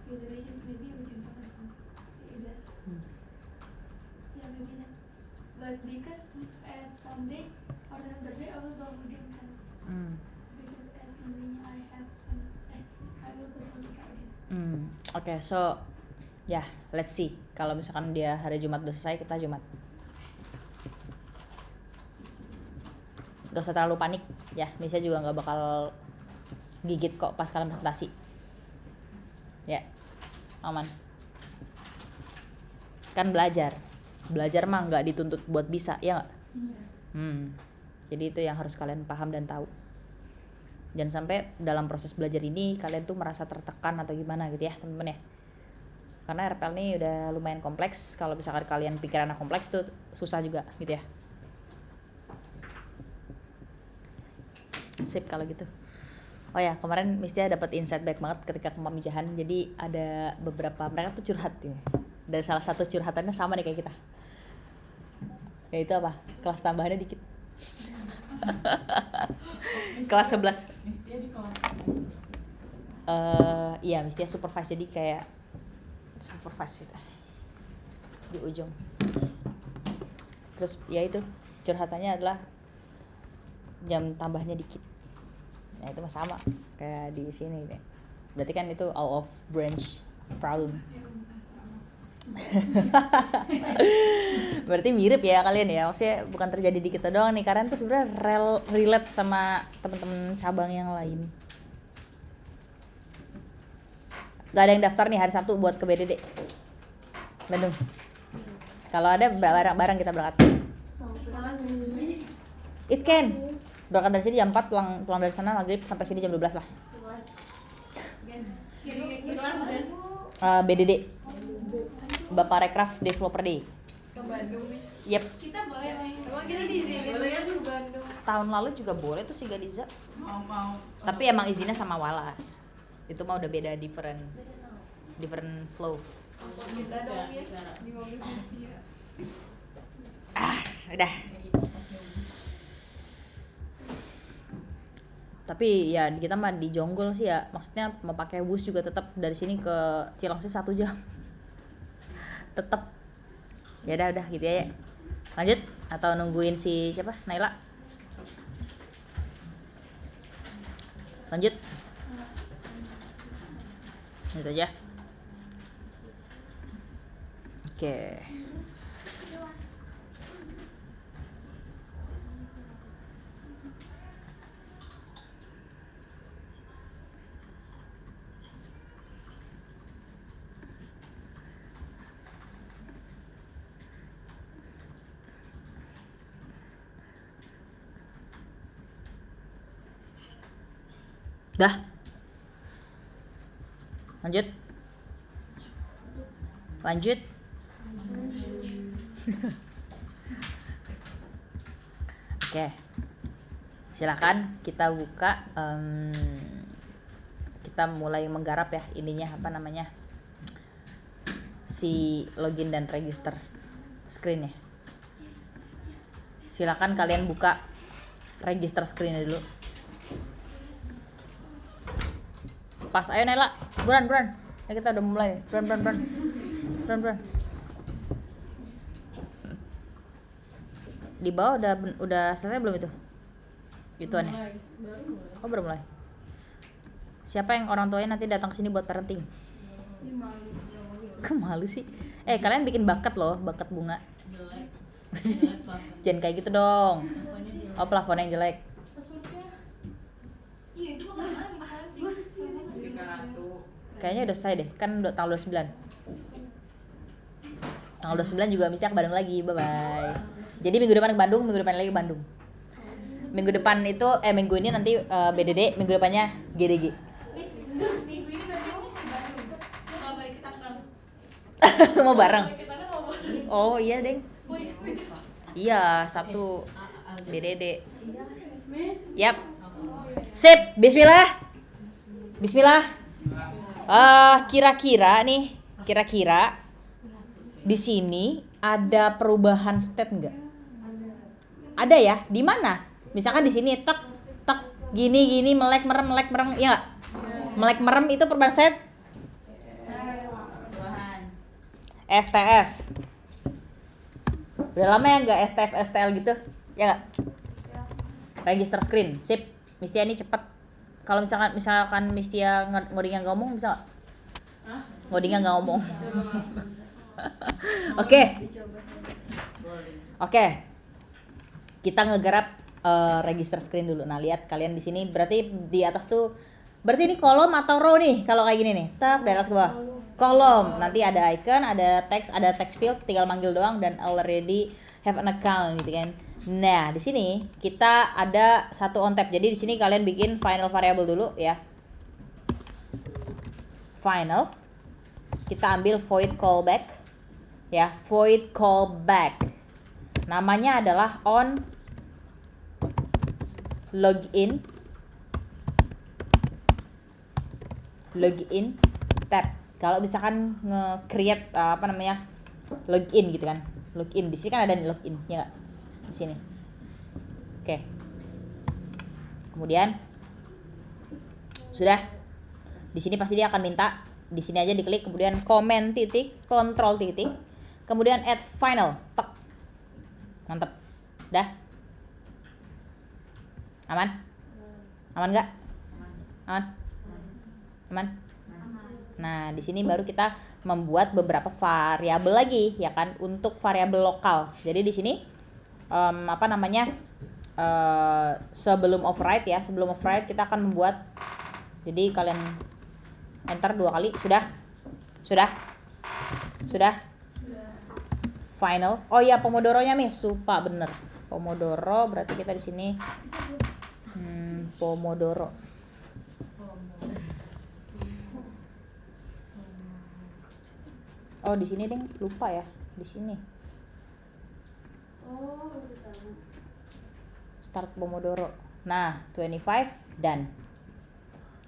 B: Usually just maybe we can cover some. Either. Yeah, maybe that. But because at Sunday or Saturday I will go again kan. Because at Monday I have some. I will go to Sutra again.
A: Okay, so yeah, let's see. Kalau misalkan dia hari Jumat udah selesai, kita Jumat. Gak usah terlalu panik ya, Misha juga gak bakal gigit kok pas kalian presentasi ya, aman. Kan belajar mah gak dituntut buat bisa, ya gak? Jadi itu yang harus kalian paham dan tahu. Jangan sampai dalam proses belajar ini kalian tuh merasa tertekan atau gimana gitu ya teman-teman ya. Karena RPL ini udah lumayan kompleks. Kalau misalkan kalian pikirannya kompleks tuh susah juga gitu ya. Sip kalau gitu. Oh ya, kemarin Mistia dapat insight baik banget ketika ke pemijahan. Jadi ada beberapa, mereka tuh curhat ya. Dan salah satu curhatannya sama nih kayak kita. Yaitu apa? Kelas tambahannya dikit. Kelas 11.
D: Mistia di kelas.
A: Iya, Mistia supervise, jadi kayak supervise gitu. Di ujung. Terus ya itu curhatannya adalah jam tambahnya dikit. Nah itu mah sama kayak di sini deh. Berarti kan itu out of branch problem. Berarti mirip ya kalian ya, maksudnya bukan terjadi di kita doang nih, karena tuh sebenarnya relate sama teman-teman cabang yang lain. Gak ada yang daftar nih hari Sabtu buat ke BDD Bandung. Kalau ada bareng kita berangkat. It can. Berangkat dari sini jam 4, pulang dari sana maghrib sampai sini jam 12 lah. BDD Bapak Rekraf Developer Day.
B: Ke Bandung, Miss.
A: Yep.
B: Kita boleh main. Emang kita diizinin ke Bandung.
A: Tahun lalu juga boleh tuh si Gadiza.
D: Mau.
A: Tapi emang izinnya sama Walas. Itu mah udah beda, different flow.
B: Kita dong, Miss. Di mobil Mistia.
A: Udah. Tapi ya kita mah di Jonggol sih ya. Maksudnya mau pakai bus juga tetap dari sini ke Cilengsi 1 jam. Tetap. Ya udah gitu ya. Lanjut atau nungguin si siapa? Naila. Lanjut. Gitu aja. Oke. Dah. Lanjut. Oke. Silakan kita buka, kita mulai menggarap ya ininya apa namanya? Si login dan register screen-nya. Silakan kalian buka register screen-nya dulu. Pas, ayo Nela, buruan. Ya kita udah mulai. Buruan. Di bawah udah selesai belum itu? Gituannya. Oh, baru mulai. Siapa yang orang tuanya nanti datang ke sini buat parenting? Kok malu sih? Kalian bikin bakat loh, bakat bunga. Jangan kayak gitu dong. Oh, plafon yang jelek.
B: Iya, itu mah mana misalnya
A: Kayaknya udah selesai deh, kan udah tanggal 29. Tanggal 29 juga minta ke Bandung lagi, bye-bye. Jadi minggu depan ke Bandung, minggu depan lagi ke Bandung. Minggu depan itu, minggu ini nanti BDD, minggu depannya GDG.
B: Miss, minggu ini berarti Miss ke Bandung. Nggak balik ke Tangerang.
A: Mau bareng?
B: Balik ke Tangerang mau bareng.
A: Oh iya, Deng.
B: Wih.
A: Iya, Sabtu BDD.
B: Miss.
A: Yap. Sip, bismillah. Kira-kira di sini ada perubahan state enggak? Ada ya? Di mana? Misalkan di sini tek gini melek merem ya enggak? Melek merem itu perubahan state? STF. Udah lama ya enggak STF STL gitu? Ya enggak? Register screen. Sip. Mistia ini cepat. Kalau misalkan Mistia ngodingnya nggak ngomong bisa nggak? Ngodingnya nggak ngomong. Oke. Oke. Kita ngegarap register screen dulu. Nah, lihat kalian di sini berarti di atas tuh berarti ini kolom atau row nih kalau kayak gini nih. Tap dari atas ke bawah. Kolom. Nanti ada icon, ada text field, tinggal manggil doang dan already have an account gitu kan. Nah, di sini kita ada satu on tab. Jadi di sini kalian bikin final variable dulu ya. Final. Kita ambil void callback. Ya, void callback. Namanya adalah on login tab. Kalau misalkan nge-create login gitu kan. Login di sini kan ada nih login, ya enggak? Di sini. Oke. Kemudian sudah. Di sini pasti dia akan minta di sini aja diklik, kemudian comment titik, control titik, kemudian add final. Tek. Mantap. Dah. Aman? Aman enggak? Aman. Aman. Nah, di sini baru kita membuat beberapa variabel lagi, ya kan, untuk variabel lokal. Jadi di sini sebelum override ya, sebelum override kita akan membuat. Jadi kalian enter 2 kali, sudah. Final. Oh iya, Pomodoro-nya Miss, lupa bener. Pomodoro berarti kita di sini Pomodoro. Oh, di sini ding, lupa ya. Di sini. Start Pomodoro. Nah, 25 done.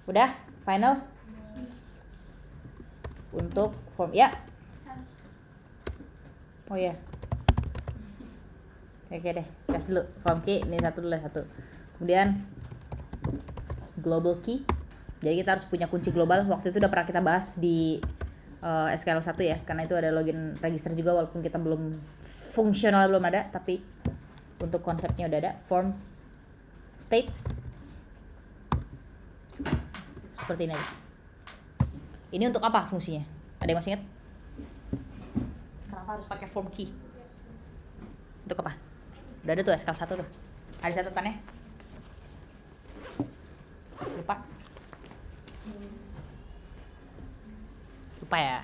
A: Udah, final. Untuk form ya. Oh ya. Oke deh, tes dulu. Form key ini satu. Kemudian global key. Jadi kita harus punya kunci global. Waktu itu udah pernah kita bahas di SQL 1 ya, karena itu ada login register juga walaupun kita belum fungsional, belum ada, tapi untuk konsepnya udah ada. Form state seperti ini aja. Ini untuk apa fungsinya? Ada yang masih ingat? Kenapa harus pakai form key? Untuk apa? Udah ada tuh SQL 1 tuh. Ada catatannya? Lupa ya?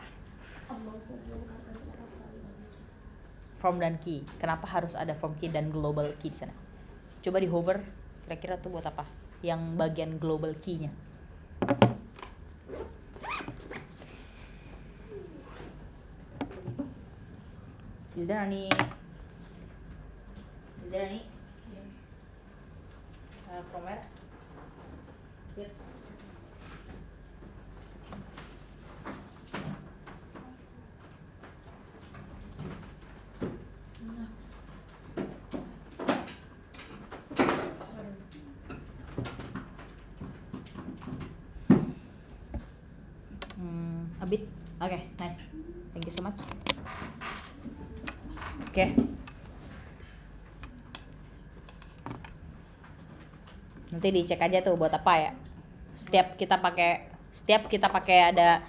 A: Form dan key. Kenapa harus ada form key dan global key di sana? Coba di hover, kira-kira tuh buat apa? Yang bagian global key-nya. Is there any? Yes. From where? Good. A bit. Okay, nice. Thank you so much. Oke. Nanti dicek aja tuh buat apa ya. Setiap kita pakai ada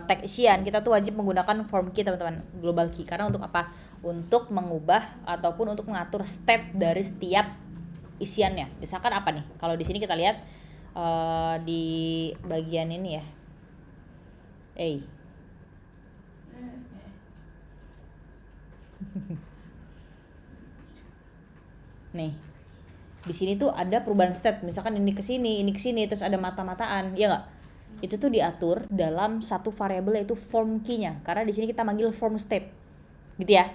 A: tag isian, kita tuh wajib menggunakan form key, teman-teman, global key. Karena untuk apa? Untuk mengubah ataupun untuk mengatur state dari setiap isiannya. Misalkan apa nih? Kalau di sini kita lihat di bagian ini ya. Nih, di sini tuh ada perubahan state. Misalkan ini ke sini, terus ada mata-mataan, ya nggak? Itu tuh diatur dalam satu variabel yaitu form key-nya. Karena di sini kita manggil form state, gitu ya.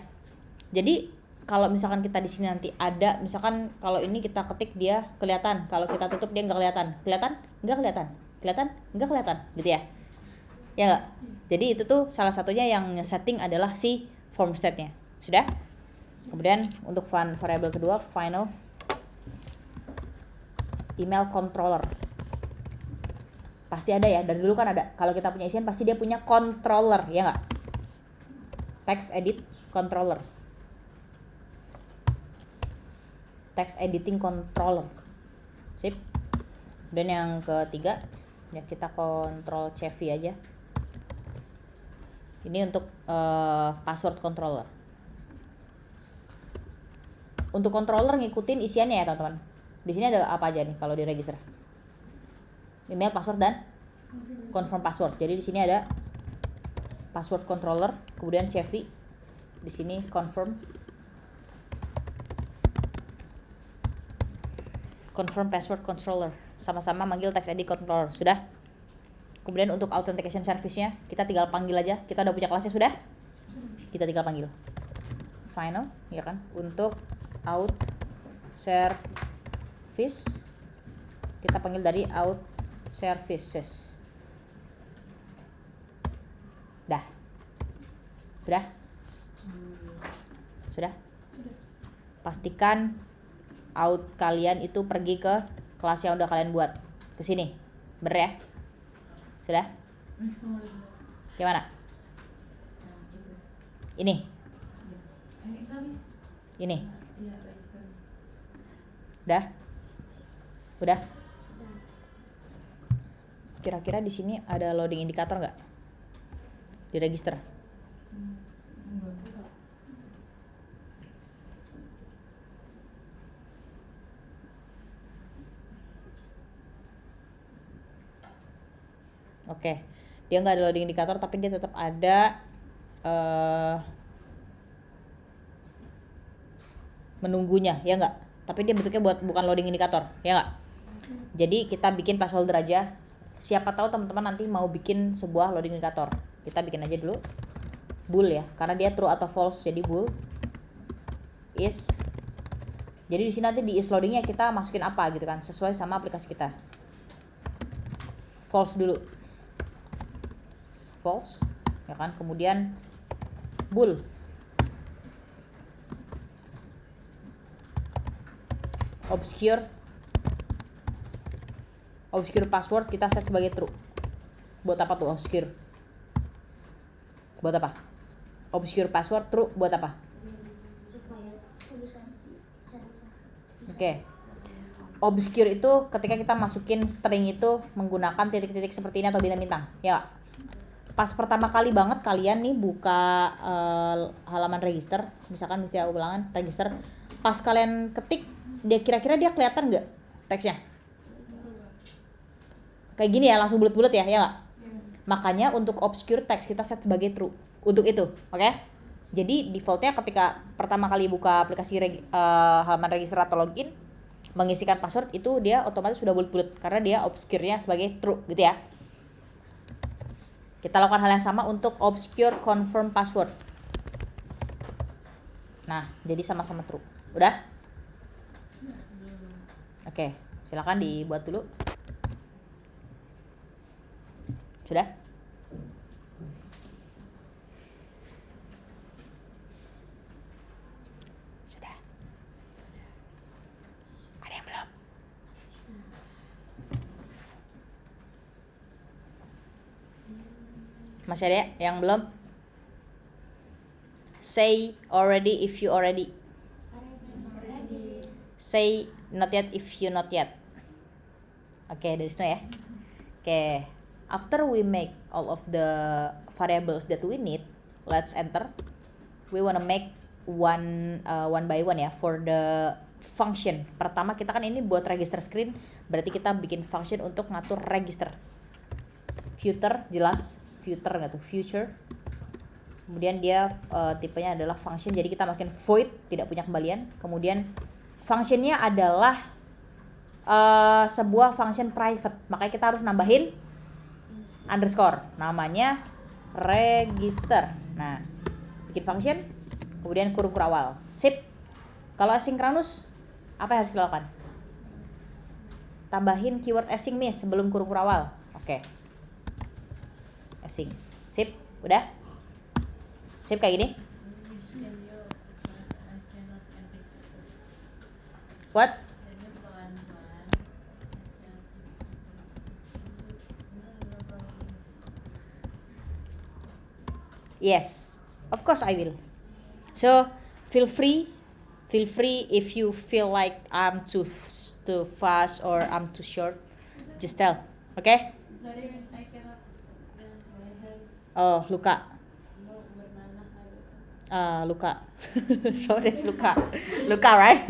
A: Jadi kalau misalkan kita di sini nanti ada, misalkan kalau ini kita ketik dia kelihatan, kalau kita tutup dia nggak kelihatan, nggak kelihatan, gitu ya. Ya nggak? Jadi itu tuh salah satunya yang setting adalah si form state-nya. Sudah? Kemudian untuk variabel kedua, final email controller. Pasti ada ya, dari dulu kan ada. Kalau kita punya isian pasti dia punya controller, ya nggak? Text edit controller. Text editing controller. Sip. Dan yang ketiga, ya kita control CV aja. Ini untuk password controller. Untuk controller ngikutin isiannya ya teman-teman. Di sini ada apa aja nih kalau di register? Email, password, dan confirm password. Jadi di sini ada password controller, kemudian CFI. Di sini confirm password controller. Sama-sama manggil text ID controller. Sudah? Kemudian untuk authentication service-nya kita tinggal panggil aja. Kita udah punya kelasnya, sudah? Kita tinggal panggil. Final, ya kan? Untuk out service kita panggil dari out services. Dah. Sudah? Sudah? Pastikan out kalian itu pergi ke kelas yang udah kalian buat. Ke sini. Bener ya? Sudah? Gimana? Ini. Ini. Udah? Udah? Kira-kira di sini ada loading indikator nggak? Di register. Oke, dia nggak ada loading indikator tapi dia tetap ada menunggunya, ya nggak? Tapi dia bentuknya bukan loading indikator, ya nggak? Jadi kita bikin placeholder aja. Siapa tahu teman-teman nanti mau bikin sebuah loading indikator. Kita bikin aja dulu bool ya, karena dia true atau false. Jadi bool is. Jadi di sini nanti di is loadingnya kita masukin apa gitu kan, sesuai sama aplikasi kita. False dulu. False, ya kan? Kemudian bool obscure password kita set sebagai true. Buat apa tuh obscure? Buat apa? Obscure password true buat apa?
C: Supaya tulisan
A: Oke. Obscure itu ketika kita masukin string itu menggunakan titik-titik seperti ini atau bintang-bintang, ya. Pas pertama kali banget kalian nih buka halaman register, misalkan mesti ulangan register, pas kalian ketik, dia kira-kira dia kelihatan nggak teksnya? Kayak gini ya, langsung bulat-bulat ya, ya nggak? Makanya untuk obscure text kita set sebagai true untuk itu, oke? Jadi defaultnya ketika pertama kali buka aplikasi halaman register atau login, mengisikan password itu dia otomatis sudah bulat-bulat karena dia obscure-nya sebagai true gitu ya. Kita lakukan hal yang sama untuk obscure confirm password. Nah, jadi sama-sama true. Udah? Oke, silakan dibuat dulu. Sudah? Sudah. Ada yang belum? Masih ada yang belum? Say already if you already. Say not yet if you not yet. Oke, dari situ ya. Oke. After we make all of the variables that we need, let's enter. We wanna make one by one ya for the function. Pertama kita kan ini buat register screen, berarti kita bikin function untuk ngatur register. Future jelas, future nggak tuh? Future. Kemudian dia tipenya adalah function, jadi kita masukin void, tidak punya kembalian. Kemudian functionnya adalah sebuah function private, makanya kita harus nambahin underscore, namanya register. Nah, bikin function, kemudian kurung awal. Sip. Kalau asynchronous, apa yang harus dilakukan? Tambahin keyword async nih sebelum kurung awal. Oke. Async. Sip. Udah? Sip kayak gini. What? Yes, of course I will. So feel free if you feel like I'm too fast or I'm too short, just tell. Okay?
B: Sorry, Miss, I cannot bend my head.
A: Oh, luka. Luka. So that's Luka. Luka, right?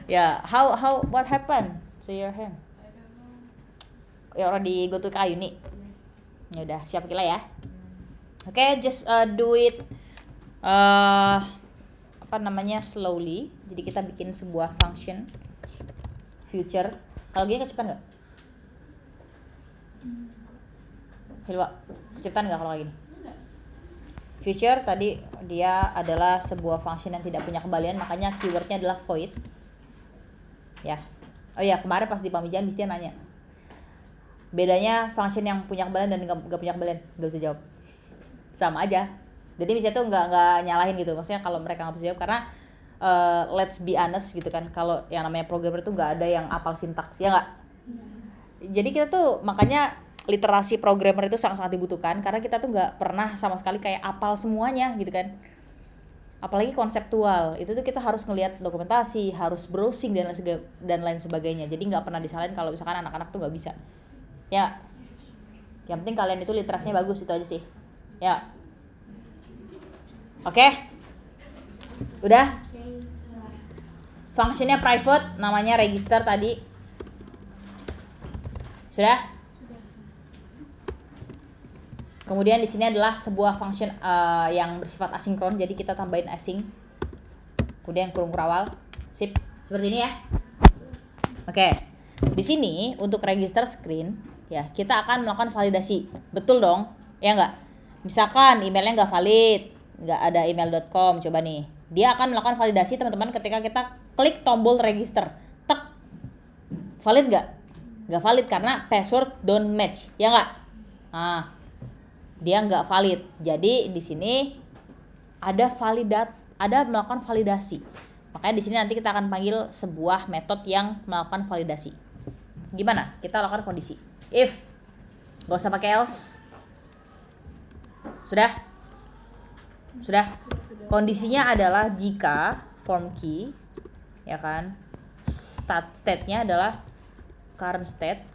A: Yeah. How what happened to your hand?
B: I don't know.
A: Ya already go to kayu nih. Ya udah, siap kila ya. Oke, just do it apa namanya slowly. Jadi kita bikin sebuah function future. Kalau gini kecepatan nggak? Hilwa, kecepatan nggak kalau kayak gini?
B: Enggak.
A: Future tadi dia adalah sebuah function yang tidak punya kembalian, makanya keywordnya adalah void. Ya. Oh ya, kemarin pas di pamijahan Mistia nanya. Bedanya function yang punya kembalian dan nggak punya kembalian, nggak bisa jawab. Sama aja. Jadi Mistia tuh nggak nyalahin gitu. Maksudnya kalau mereka nggak bisa jawab karena let's be honest gitu kan. Kalau yang namanya programmer itu nggak ada yang apal sintaks, ya nggak? Jadi kita tuh makanya literasi programmer itu sangat-sangat dibutuhkan karena kita tuh nggak pernah sama sekali kayak apal semuanya gitu kan. Apalagi konseptual itu tuh kita harus ngelihat dokumentasi, harus browsing dan lain sebagainya. Jadi nggak pernah disalahin kalau misalkan anak-anak tuh nggak bisa. Ya, yang penting kalian itu literasinya bagus, itu aja sih. Ya, oke, udah. Fungsinya private, namanya register tadi. Sudah? Kemudian di sini adalah sebuah function yang bersifat asinkron, jadi kita tambahin async. Kemudian kurung kurawal. Sip, seperti ini ya. Oke. Di sini untuk register screen, ya, kita akan melakukan validasi. Betul dong? Ya enggak? Misalkan emailnya nggak valid, nggak ada email.com, coba nih. Dia akan melakukan validasi teman-teman ketika kita klik tombol register. Tek. Valid nggak? Nggak valid karena password don't match, ya nggak? Nah, dia nggak valid. Jadi di sini ada melakukan validasi. Makanya di sini nanti kita akan panggil sebuah metode yang melakukan validasi. Gimana? Kita lakukan kondisi. If, nggak usah pakai else. Sudah? Sudah? Kondisinya adalah jika form key, ya kan? State-nya adalah current state,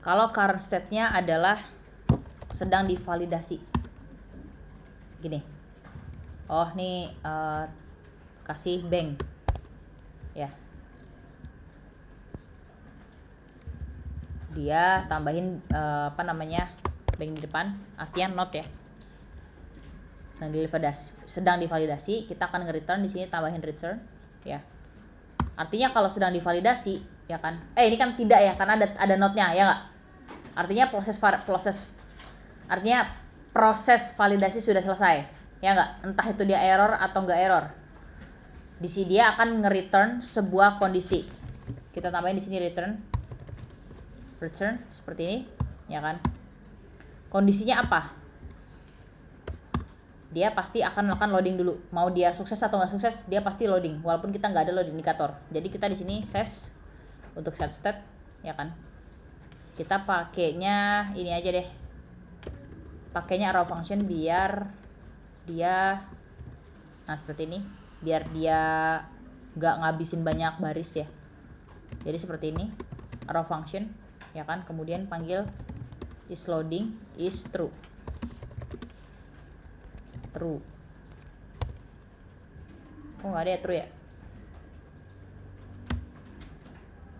A: kalau current state-nya adalah sedang divalidasi. Gini. Oh, nih kasih bank. Ya. Dia tambahin bank di depan, artinya not ya. Sedang divalidasi, kita akan nge-return di sini tambahin return, ya. Artinya kalau sedang divalidasi, ya kan? Ini kan tidak ya, karena ada not-nya, ya nggak? Artinya proses validasi sudah selesai, ya nggak? Entah itu dia error atau nggak error. Di sini dia akan nge-return sebuah kondisi. Kita tambahin di sini return seperti ini, ya kan? Kondisinya apa? Dia pasti akan melakukan loading dulu. Mau dia sukses atau nggak sukses, dia pasti loading. Walaupun kita nggak ada load indikator. Jadi kita di sini ses untuk set state, ya kan? Kita pakainya ini aja deh. Pakainya arrow function biar dia, nah seperti ini. Biar dia nggak ngabisin banyak baris ya. Jadi seperti ini arrow function, ya kan? Kemudian panggil is loading is true. Oh nggak ada ya true ya,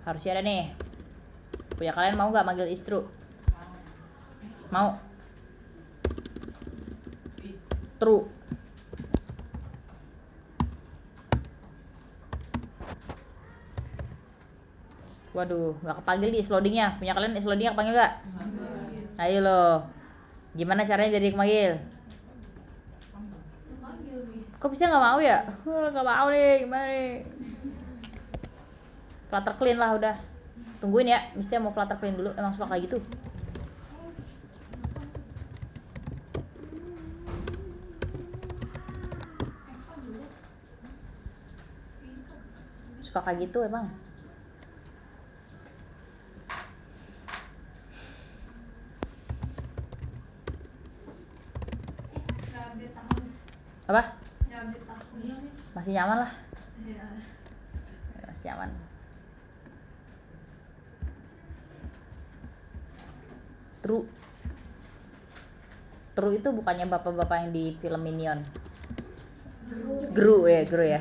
A: harusnya ada nih. Punya kalian mau nggak manggil is true? Mau? True. Waduh, nggak kepanggil di is loadingnya. Punya kalian is loadingnya kepanggil nggak? Ayo loh, gimana caranya jadi kepanggil? Kok bisa nggak mau ya? Nggak mau nih, gimana nih? Flutter clean lah udah. Tungguin ya, mesti mau flutter clean dulu. Emang suka kayak gitu. Suka kayak gitu emang. Apa? Masih nyaman lah. Masih nyaman. True. True itu bukannya bapak-bapak yang di film Minion. Gru ya.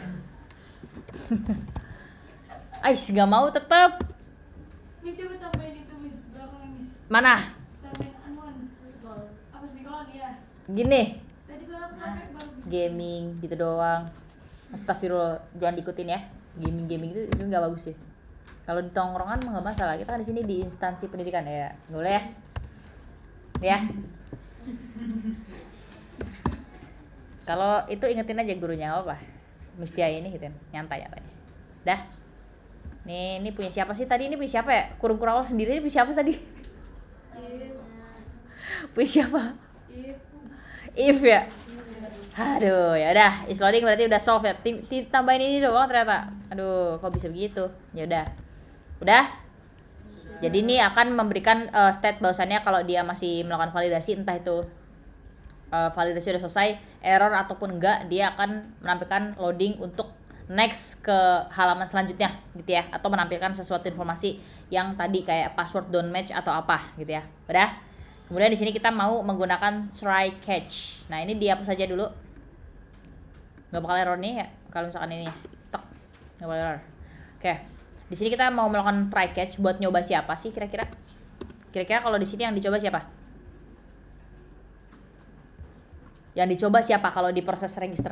A: Ais nggak mau tetep.
B: Miss coba tambahin itu Miss, belakang Miss.
A: Mana?
B: Tambahin anuan. Apa sih kalau dia?
A: Gini.
B: Tadi soalnya pakai baru.
A: Gaming gitu doang. Astagfirullah, jangan diikutin ya. Gaming itu nggak bagus sih. Kalau di tongkrongan mah nggak masalah. Kita kan di sini di instansi pendidikan ya, nggak boleh ya. Ya. Kalau itu ingetin aja gurunya apa? Mistia ini gitu, nyantai. Dah. Nih, ini punya siapa sih tadi? Ini punya siapa ya? Kurung awal sendiri ini punya siapa tadi? Punya siapa? If ya. Aduh, ya udah. Is loading berarti udah solve ya. Tambahin ini doang ternyata. Aduh, kok bisa begitu? Ya udah. Udah. Jadi ini akan memberikan state bahwasannya kalau dia masih melakukan validasi, entah itu validasi udah selesai, error ataupun enggak, dia akan menampilkan loading untuk next ke halaman selanjutnya gitu ya, atau menampilkan sesuatu informasi yang tadi kayak password don't match atau apa gitu ya. Udah. Kemudian di sini kita mau menggunakan try catch. Nah, ini dihapus saja dulu. Nggak bakal error nih ya kalau misalkan ini. Tek. Nggak bakal error. Oke. Di sini kita mau melakukan try catch buat nyoba siapa sih kira-kira? Kira-kira kalau di sini yang dicoba siapa? Yang dicoba siapa kalau di proses register?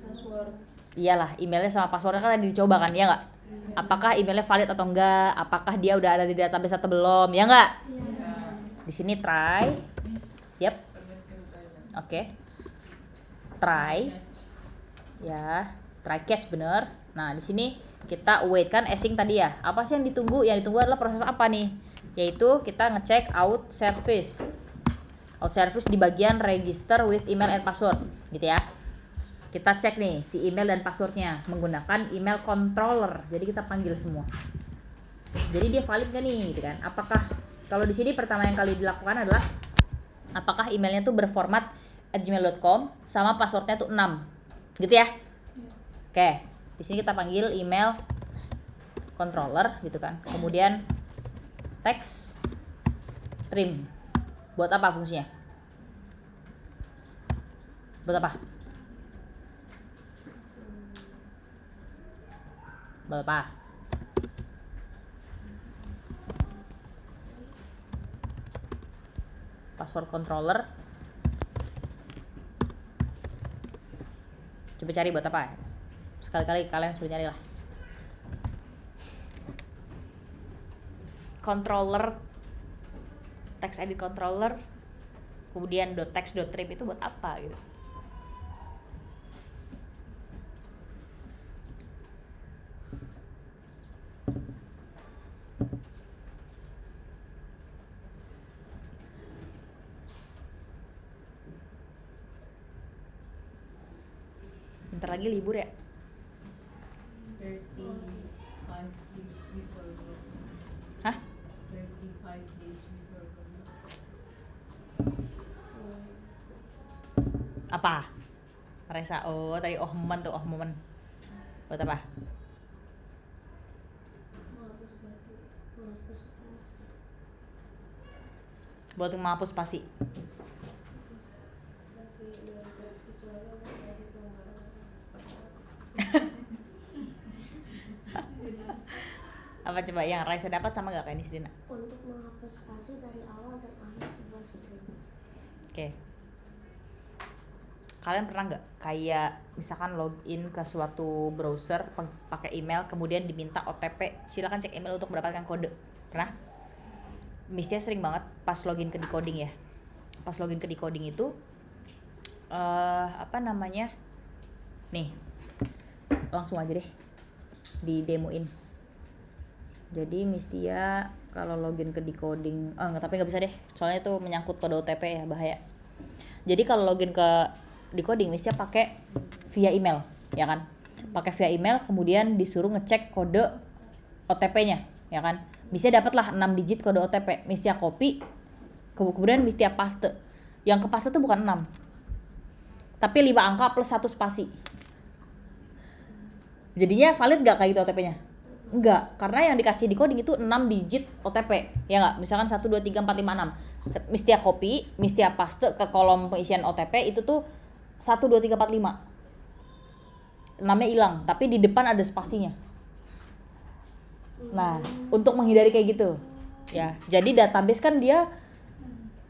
D: Password.
A: Iyalah, emailnya sama passwordnya kan dicoba kan, ya nggak? Apakah emailnya valid atau enggak? Apakah dia udah ada di database atau belum? Ya nggak? Di sini try. Yep. Oke. Try. Ya, try catch bener. Nah, di sini kita wait kan async tadi ya. Apa sih yang ditunggu? Yang ditunggu adalah proses apa nih? Yaitu kita ngecek out service. Out service di bagian register with email and password gitu ya. Kita cek nih si email dan passwordnya menggunakan email controller. Jadi kita panggil semua. Jadi dia valid gak nih gitu kan? Apakah kalau di sini pertama yang kali dilakukan adalah apakah emailnya tuh berformat @gmail.com sama passwordnya tuh 6. Gitu ya. Oke, di sini kita panggil email controller gitu kan. Kemudian text trim. Buat apa fungsinya? Buat apa? Buat apa? Password controller. Coba cari buat apa? Sekali-kali kalian suruh nyari lah. Controller, text edit controller, kemudian .text.trim itu buat apa gitu? Bentar lagi libur ya?
D: 35 days before work.
A: Hah?
D: 35 days before work.
A: Apa? Resa, oh tadi momen tuh momen. Buat apa? Buat menghapus spasi. Apa coba yang Raisa dapat sama gak kayak ini Sirina?
C: Untuk menghapus spasi dari awal dan akhir sebuah string.
A: Oke. Kalian pernah nggak kayak misalkan login ke suatu browser pakai email kemudian diminta OTP, silakan cek email untuk mendapatkan kode. Pernah? Mistia sering banget pas login ke decoding ya. Pas login ke decoding itu apa namanya? Nih. Langsung aja deh di demoin. Jadi Mistia kalau login ke decoding, tapi nggak bisa deh, soalnya itu menyangkut kode OTP ya, bahaya. Jadi kalau login ke decoding Mistia pakai via email, ya kan? Pakai via email, kemudian disuruh ngecek kode OTP-nya, ya kan? Mistia dapatlah 6 digit kode OTP, Mistia copy, kemudian Mistia paste. Yang ke paste tuh bukan 6, tapi 5 angka plus 1 spasi. Jadinya valid gak kayak gitu OTP-nya? Enggak, karena yang dikasih di coding itu 6 digit OTP. Ya enggak? Misalkan 1 2 3 4 5 6. Mistia copy, Mistia paste ke kolom pengisian OTP itu tuh 1 2 3 4 5. 6-nya hilang, tapi di depan ada spasinya. Nah, untuk menghindari kayak gitu. Ya, jadi database kan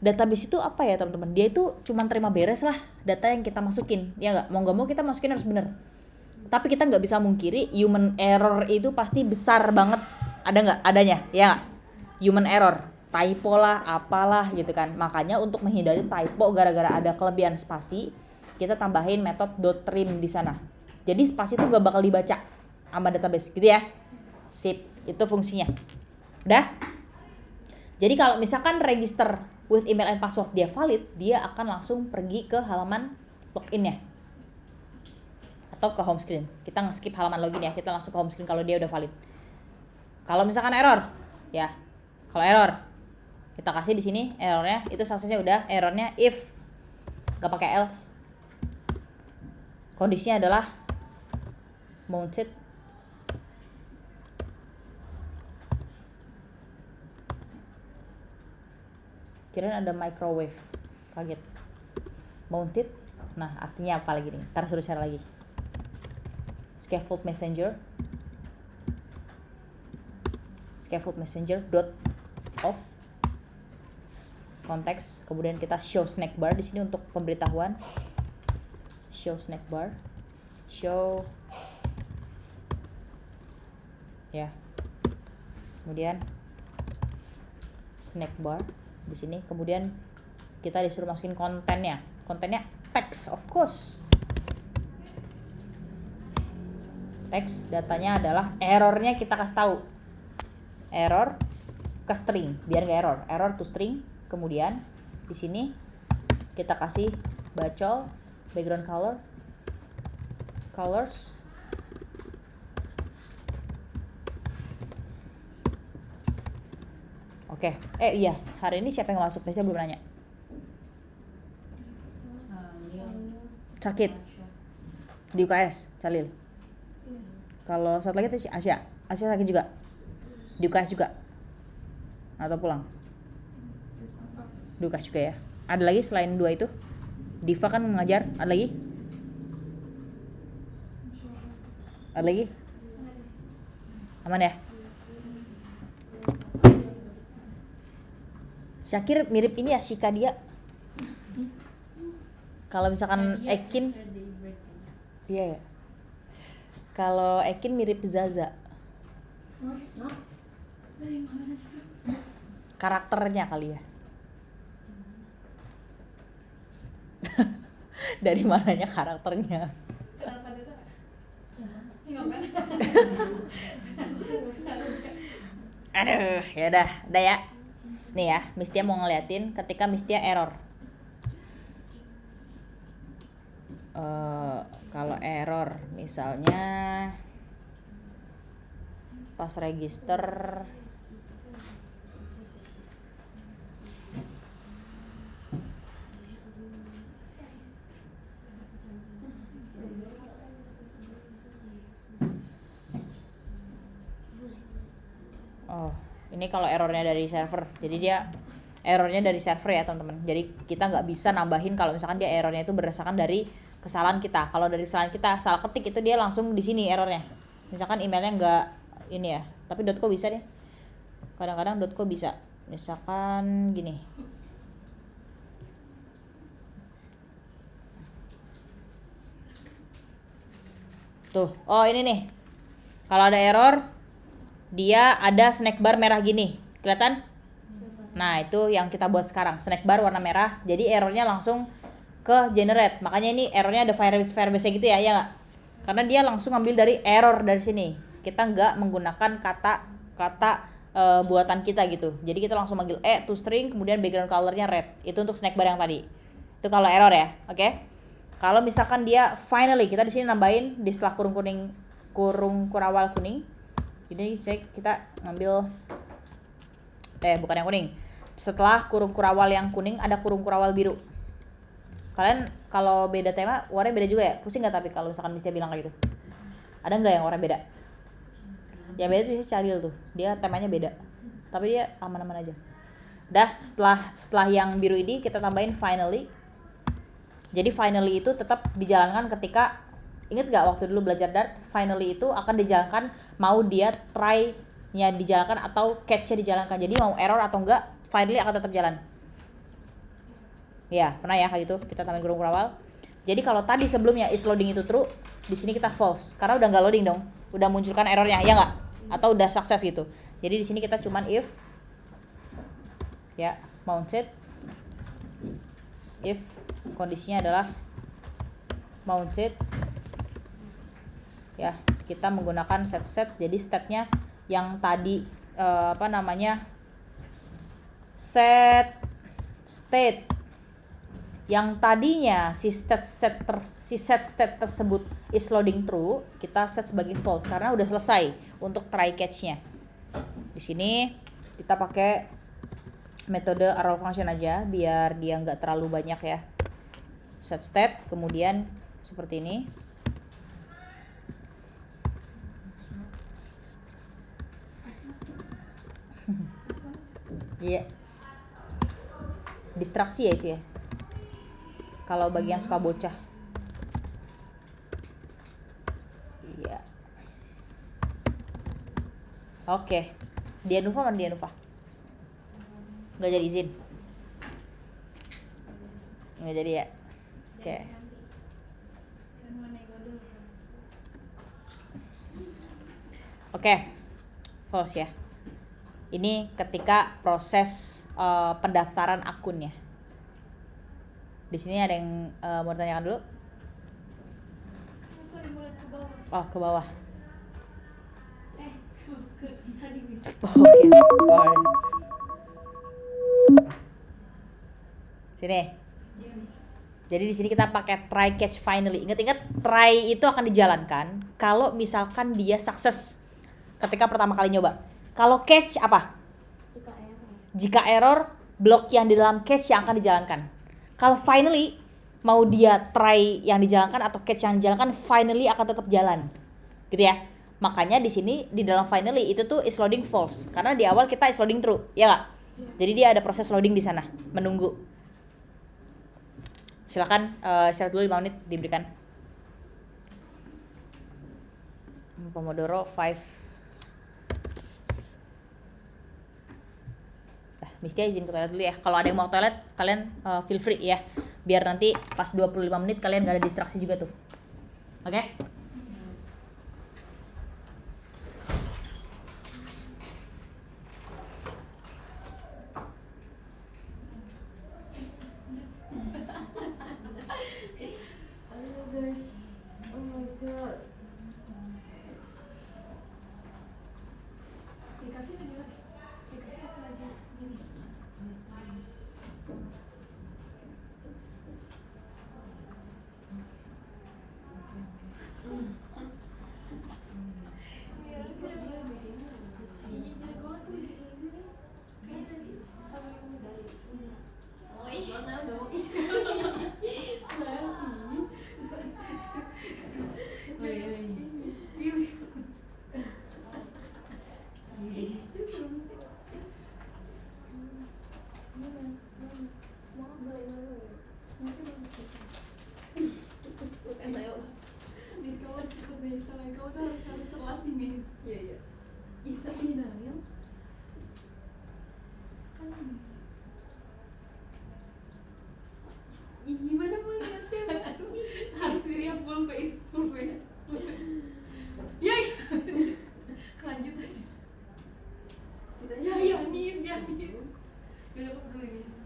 A: database itu apa ya, teman-teman? Dia itu cuma terima beres lah data yang kita masukin. Ya enggak? Mau enggak mau kita masukin harus bener. Tapi kita nggak bisa mungkiri human error itu pasti besar banget. Ada nggak? Adanya, ya nggak? Human error, typo lah, apalah gitu kan. Makanya untuk menghindari typo gara-gara ada kelebihan spasi, kita tambahin metode .trim di sana. Jadi spasi itu nggak bakal dibaca sama database, gitu ya. Sip, itu fungsinya. Udah? Jadi kalau misalkan register with email and password dia valid, dia akan langsung pergi ke halaman login-nya. Atau ke home screen. Kita nge-skip halaman login ya, kita langsung ke home screen kalau dia udah valid. Kalau misalkan error, ya. Kalau error, kita kasih di sini errornya, itu suksesnya udah, errornya if, gak pakai else. Kondisinya adalah mounted kirain ada microwave, kaget. Mounted, nah artinya apa lagi nih? Ntar suruh share lagi. Scaffold messenger dot off konteks, kemudian kita show snack bar di sini untuk pemberitahuan. Show snack bar, show ya, kemudian snack bar di sini, kemudian kita disuruh masukin kontennya text, of course. Teks, datanya adalah errornya kita kasih tahu. Error ke string, biar nggak error to string. Kemudian di sini kita kasih bacol, background colors. Oke, iya, hari ini siapa yang masuk? Biasanya belum nanya. Sakit di UKS, Calil. Kalau satu lagi tuh si Asia sakit juga di UKS juga atau pulang di UKS juga ya. Ada lagi selain dua itu? Diva kan mengajar, ada lagi? Aman ya? Syakir mirip ini ya, Sika dia. Kalau misalkan Ekin, iya ya. Kalau Ekin mirip Zaza. Karakternya kali ya. Dari mananya karakternya? Aduh, ya udah ya. Nih ya, Mistia mau ngeliatin ketika Mistia error. Kalau error misalnya pas register ini kalau errornya dari server, jadi dia errornya dari server ya teman-teman. Jadi kita nggak bisa nambahin kalau misalkan dia errornya itu berdasarkan dari kesalahan kita. Kalau dari kesalahan kita salah ketik itu dia langsung di sini errornya. Misalkan emailnya nggak ini ya, tapi .co bisa deh. Kadang-kadang .co bisa. Misalkan gini. Tuh, oh ini nih. Kalau ada error, dia ada snack bar merah gini, kelihatan? Nah itu yang kita buat sekarang, snack bar warna merah. Jadi errornya langsung ke generate. Makanya ini errornya ada Firebase gitu ya nggak? Karena dia langsung ambil dari error dari sini. Kita nggak menggunakan kata buatan kita gitu. Jadi kita langsung manggil to string, kemudian background colornya red. Itu untuk snack bar yang tadi. Itu kalau error ya, oke? Kalau misalkan dia finally, kita di sini nambahin di setelah kurung kurawal kuning. Ini kita ngambil bukan yang kuning. Setelah kurung kurawal yang kuning ada kurung kurawal biru. Kalian kalau beda tema warnanya beda juga ya? Pusing nggak tapi kalau misalkan Mistia bilang kayak gitu? Ada nggak yang warna beda? Yang beda tuh biasanya Chalil tuh, dia temanya beda. Tapi dia aman-aman aja. Dah, setelah yang biru ini kita tambahin finally. Jadi finally itu tetap dijalankan ketika, inget gak waktu dulu belajar Dart, finally itu akan dijalankan mau dia try-nya dijalankan atau catch-nya dijalankan. Jadi mau error atau enggak, finally akan tetap jalan. Ya, pernah ya kayak gitu, kita tambahin kurung awal. Jadi kalau tadi sebelumnya is loading itu true, di sini kita false. Karena udah nggak loading dong, udah munculkan errornya, ya nggak? Atau udah sukses gitu. Jadi di sini kita cuman if ya mounted, if kondisinya adalah mounted, ya kita menggunakan set. Jadi statenya yang tadi set state yang tadinya si set state tersebut is loading true, kita set sebagai false karena udah selesai untuk try catch-nya. Di sini kita pakai metode arrow function aja biar dia nggak terlalu banyak ya. Set state, kemudian seperti ini. Iya. Distraksi ya itu ya. Kalau bagi yang suka bocah. Iya. Oke. Dianuva mana Dianuva? Nggak jadi izin. Nggak jadi ya. Oke. Oke. False ya. Ini ketika proses pendaftaran akunnya. Di sini ada yang mau tanyakan dulu?
B: Sorry, mulai ke bawah.
A: Oh, ke bawah.
B: Ke tadi bisa.
A: Oke. Alright. Sini.
B: Iya, Miss.
A: Jadi di sini kita pakai try catch finally. Ingat-ingat try itu akan dijalankan kalau misalkan dia sukses ketika pertama kali nyoba. Kalau catch apa? Jika error, blok yang di dalam catch yang akan dijalankan. Kalau finally mau dia try yang dijalankan atau catch yang dijalankan, finally akan tetap jalan. Gitu ya. Makanya di sini di dalam finally itu tuh is loading false karena di awal kita is loading true, ya nggak? Jadi dia ada proses loading di sana, menunggu. Silakan istirahat dulu 5 menit diberikan. Pomodoro 5. Mistia izin ke toilet dulu ya. Kalau ada yang mau ke toilet, kalian feel free ya. Biar nanti pas 25 menit kalian gak ada distraksi juga tuh. Oke?
B: Di kafe lagi apa? Di kafe aku lagi gini. Iya, ini jelek banget tuh bikin ini, Miss. Kayaknya tadi sama yang dari sebelumnya. Oh iya, tahu. Harus terlatih nih. Iya. Isa ini yang gimana mau lihatnya? Harus dia full face. Ya. Lanjut aja. Ya, Nis. Udah dapat dulu Nis.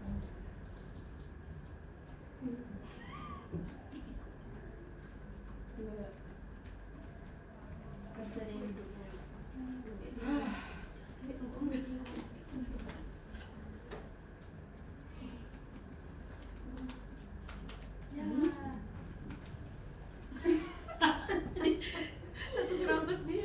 B: Satu rambut nih.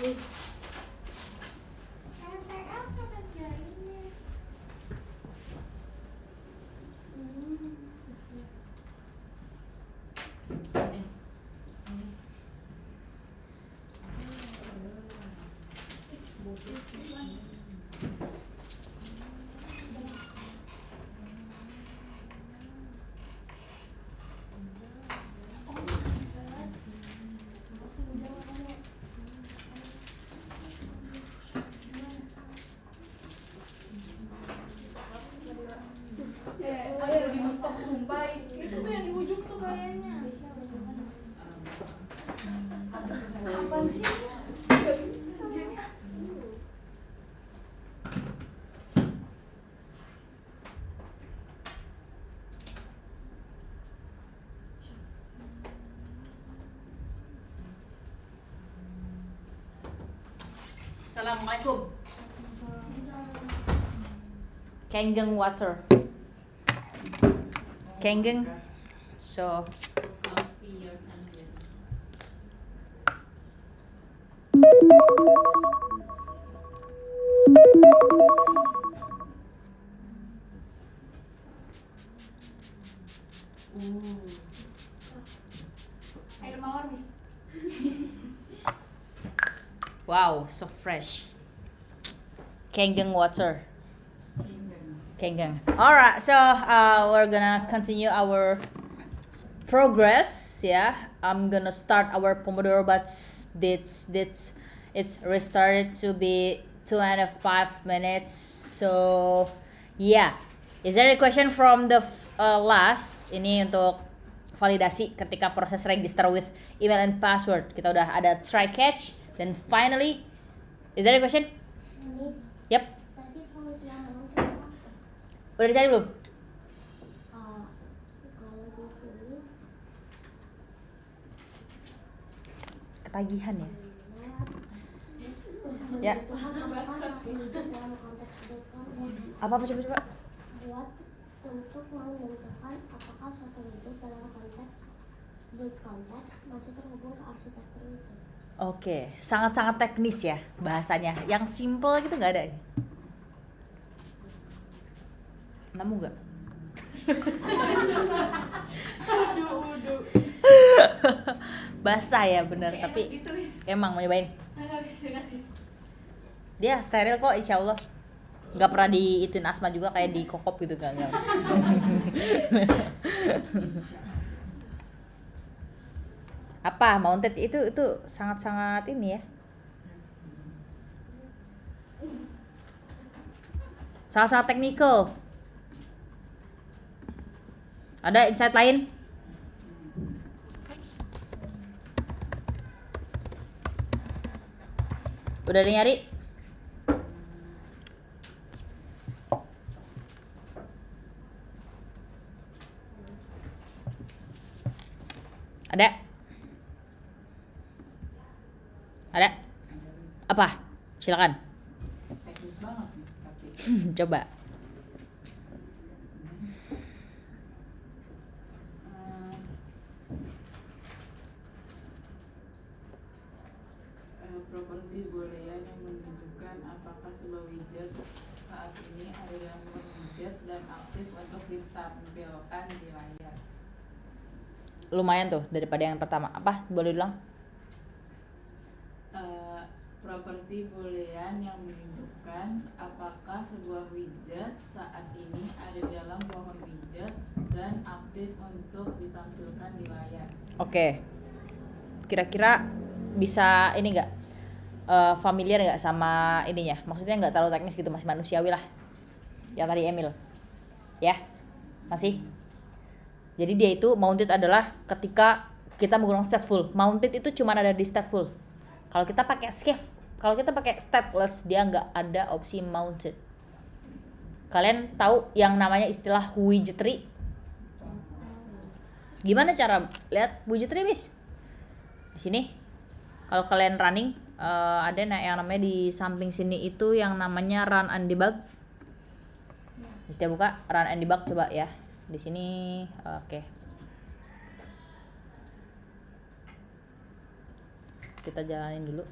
B: MTL kapan jadinya? Ayo dimentok sumpah. Itu tuh yang di ujung tuh kayaknya. Apaan sih?
A: Assalamualaikum. Kangen water. Kangen. So
D: Coffee or something.
B: Air mawar, Miss.
A: wow, so fresh. Kangen water. Kangen. Alright, so we're gonna continue our progress. Yeah, I'm gonna start our Pomodoro, but it's restarted to be 2.5 minutes. So yeah, is there a question from the last? Ini untuk validasi ketika proses register with email and password. Kita udah ada try catch, then finally, is there a question?
C: Miss,
A: Yep.
C: tadi fungsi yang apa?
A: Udah dicari belum?
C: Kalau di sini
A: Ketagihan ya.
C: buat
A: Ya.
C: Tuhan apakah suatu wujud dalam konteks buat konteks
A: Apa coba?
C: buat untuk menentukan apakah suatu wujud dalam konteks buat konteks masih terhubung ke arsitektur wujud.
A: Oke, sangat-sangat teknis ya bahasanya. Yang simple gitu nggak ada. Nemu nggak? Basah ya bener, tapi
B: Gitu, Miss.
A: emang mau nyobain.
B: Enggak bisa.
A: Dia steril kok insya Allah. Nggak pernah diituin asma juga kayak di kokop gitu nggak. Apa mounted itu sangat-sangat ini ya. Sangat-sangat technical. Ada insight lain? Udah ada yang nyari? Ada? Ada? Apa? Silakan.
D: Teknis banget, Miss, tapi
A: Coba.
E: properti boolean yang menunjukkan apakah sebuah widget saat ini ada dalam widget dan aktif untuk ditampilkan di layar.
A: Lumayan tuh daripada yang pertama. Apa? Boleh ulang?
E: Properti boolean yang menunjukkan apakah sebuah widget saat ini ada dalam pohon widget dan aktif untuk ditampilkan di layar.
A: Oke. Kira-kira bisa ini nggak familiar nggak sama ininya? Maksudnya nggak terlalu teknis gitu, masih manusiawi lah. Yang tadi Emil, ya masih. Jadi dia itu mounted adalah ketika kita menggunakan stateful. Mounted itu cuma ada di stateful. Kalau kita pakai stateless, dia nggak ada opsi mounted. Kalian tahu yang namanya istilah widgetry? Gimana cara lihat widgetry, Miss? Di sini kalau kalian running ada yang namanya di samping sini itu yang namanya run and debug. Bisa buka run and debug coba ya. Di sini oke. Kita jalanin dulu.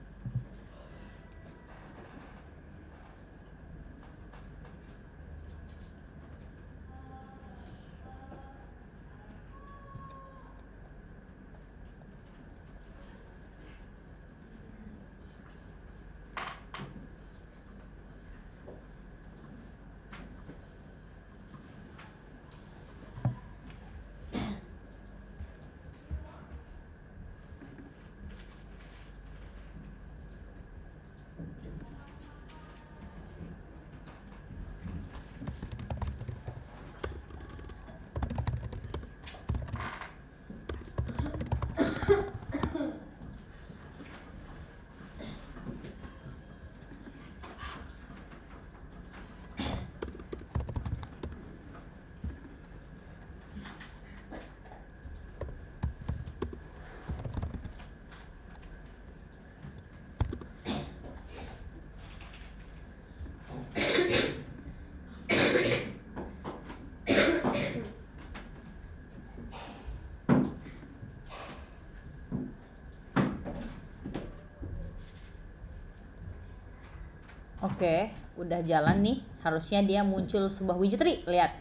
A: Oke, udah jalan nih. Harusnya dia muncul sebuah widget tree, lihat.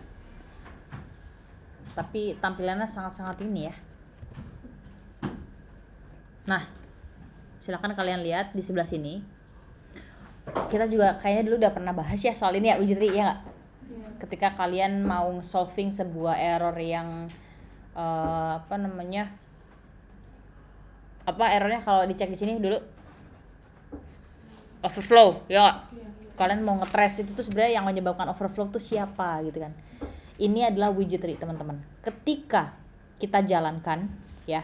A: Tapi tampilannya sangat-sangat ini ya. Nah, silakan kalian lihat di sebelah sini. Kita juga kayaknya dulu udah pernah bahas ya soal ini ya, widget tree, ya nggak? Ketika kalian mau solving sebuah error yang errornya kalau dicek di sini dulu overflow, ya nggak? Kalian mau nge-trace itu tuh sebenarnya yang menyebabkan overflow tuh siapa gitu kan. Ini adalah widget tree, teman-teman. Ketika kita jalankan ya,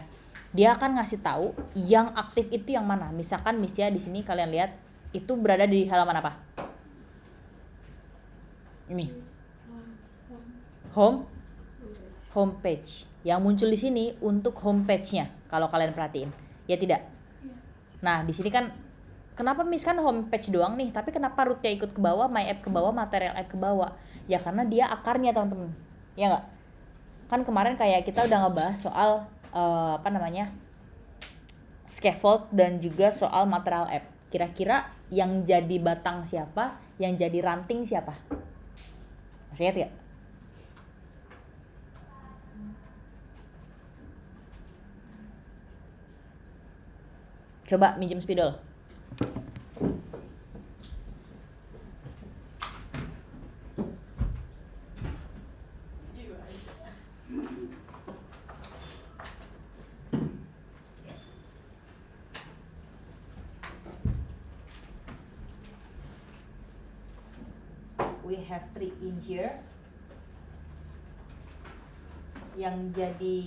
A: dia akan ngasih tahu yang aktif itu yang mana. Misalkan di sini kalian lihat itu berada di halaman apa? Ini. Homepage. Yang muncul di sini untuk homepage-nya kalau kalian perhatiin. Ya tidak? Nah, di sini kan kenapa kan homepage doang nih, tapi kenapa root-nya ikut ke bawah, my app ke bawah, material app ke bawah? Ya karena dia akarnya, teman-teman. Ya nggak? Kan kemarin kayak kita udah ngebahas soal scaffold dan juga soal material app. Kira-kira yang jadi batang siapa, yang jadi ranting siapa? Masih ingat gak? Coba minjem spidol. We have 3 in here. Yang jadi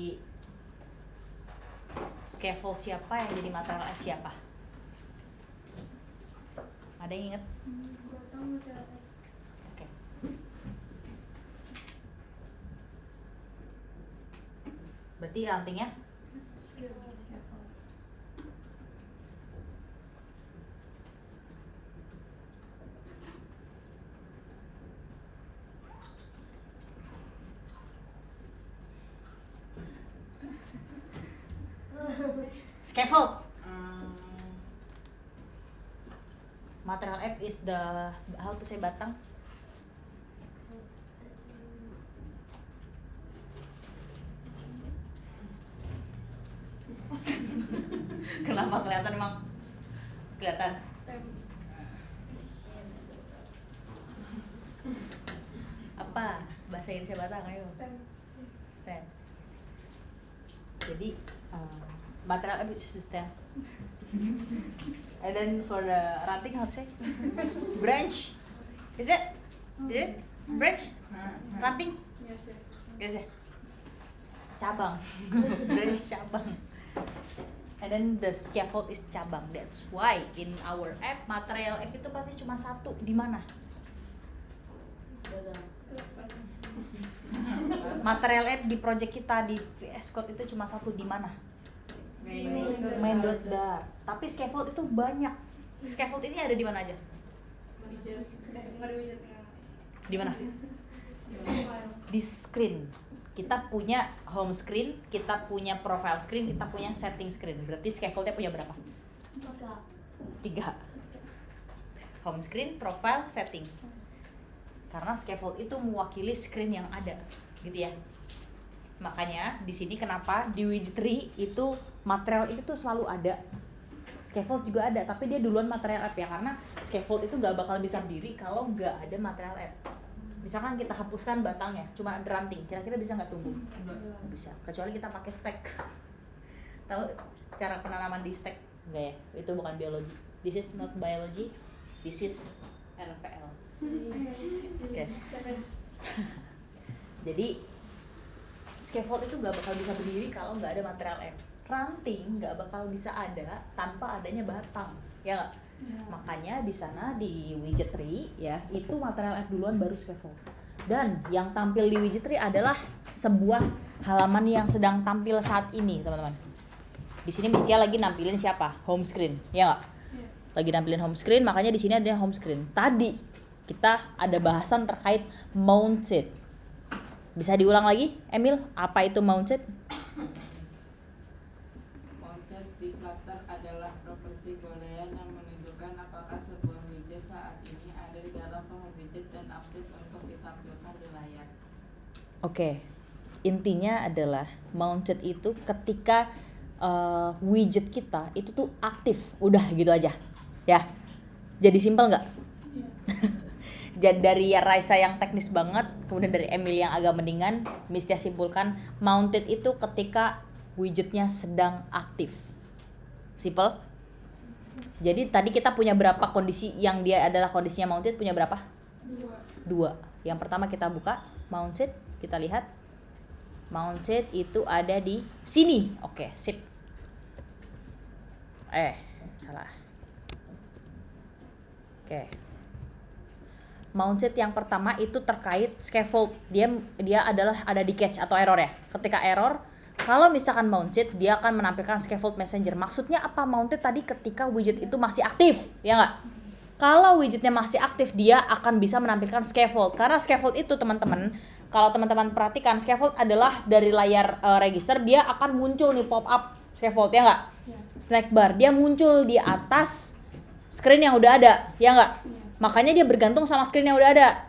A: scaffold siapa, yang jadi material app siapa? Ada yang inget? Oke. Berarti rantingnya scaffold. Material app is the, how to say, batang. Kenapa kelihatan emang? Kelihatan. Apa bahasa Indonesia batang? Ayo. Stem. Jadi material app is stem. And then for the ranting, how to say? Branch. Is it? Branch? Ranting? Yes. Cabang. Branch cabang. And then the scaffold is cabang. That's why in our app, material app itu pasti cuma satu. Di mana? Material app di project kita di VS Code itu cuma satu. Di mana? Main.dar. Tapi scaffold itu banyak. Scaffold ini ada di mana aja? Di mana? Di screen. Kita punya home screen, kita punya profile screen, kita punya setting screen. Berarti scaffoldnya punya berapa? 3. Home screen, profile, settings. Karena scaffold itu mewakili screen yang ada, gitu ya. Makanya di sini kenapa di widget tree itu material itu tuh selalu ada, scaffold juga ada, tapi dia duluan material app ya, karena scaffold itu nggak bakal bisa berdiri kalau nggak ada material app. Misalkan kita hapuskan batangnya, cuma ada ranting, kira-kira bisa nggak tumbuh? Nggak bisa, kecuali kita pakai stack. Tahu cara penanaman di stack? Nggak ya, itu bukan biologi. This is not biology, this is RPL. Oke. Jadi scaffold itu nggak bakal bisa berdiri kalau nggak ada material app. Ranting nggak bakal bisa ada tanpa adanya batang, ya nggak? Makanya di sana di widget tree ya itu material app duluan baru scaffold. Dan yang tampil di widget tree adalah sebuah halaman yang sedang tampil saat ini, teman-teman. Di sini mestinya lagi nampilin siapa? Home screen, ya nggak? Lagi nampilin home screen, makanya di sini ada home screen. Tadi kita ada bahasan terkait mounted. Bisa diulang lagi, Emil? Apa itu mounted?
E: widget di Flutter adalah properti boolean yang menunjukkan apakah sebuah widget saat ini ada di dalam pohon widget dan update untuk ditampilkan di layar.
A: Oke, intinya adalah mounted itu ketika widget kita itu tuh aktif, udah gitu aja, ya. Jadi simpel nggak? Jadi dari Raisa yang teknis banget, kemudian dari Emily yang agak mendingan, Mistia simpulkan mounted itu ketika widgetnya sedang aktif. Simple? Jadi tadi kita punya berapa kondisi yang dia adalah kondisinya mounted, punya berapa? Dua. Yang pertama kita buka mounted, kita lihat mounted itu ada di sini. Oke, sip. Salah. Oke. Mounted yang pertama itu terkait scaffold. Dia adalah ada di catch atau error ya. Ketika error, kalau misalkan mounted dia akan menampilkan scaffold messenger. Maksudnya apa mounted tadi ketika widget itu masih aktif, ya nggak? Kalau widgetnya masih aktif, dia akan bisa menampilkan scaffold. Karena scaffold itu teman-teman, kalau teman-teman perhatikan, scaffold adalah dari layar register, dia akan muncul nih pop up scaffold, ya nggak? Snack bar, dia muncul di atas screen yang udah ada, ya nggak? Makanya dia bergantung sama screen yang udah ada.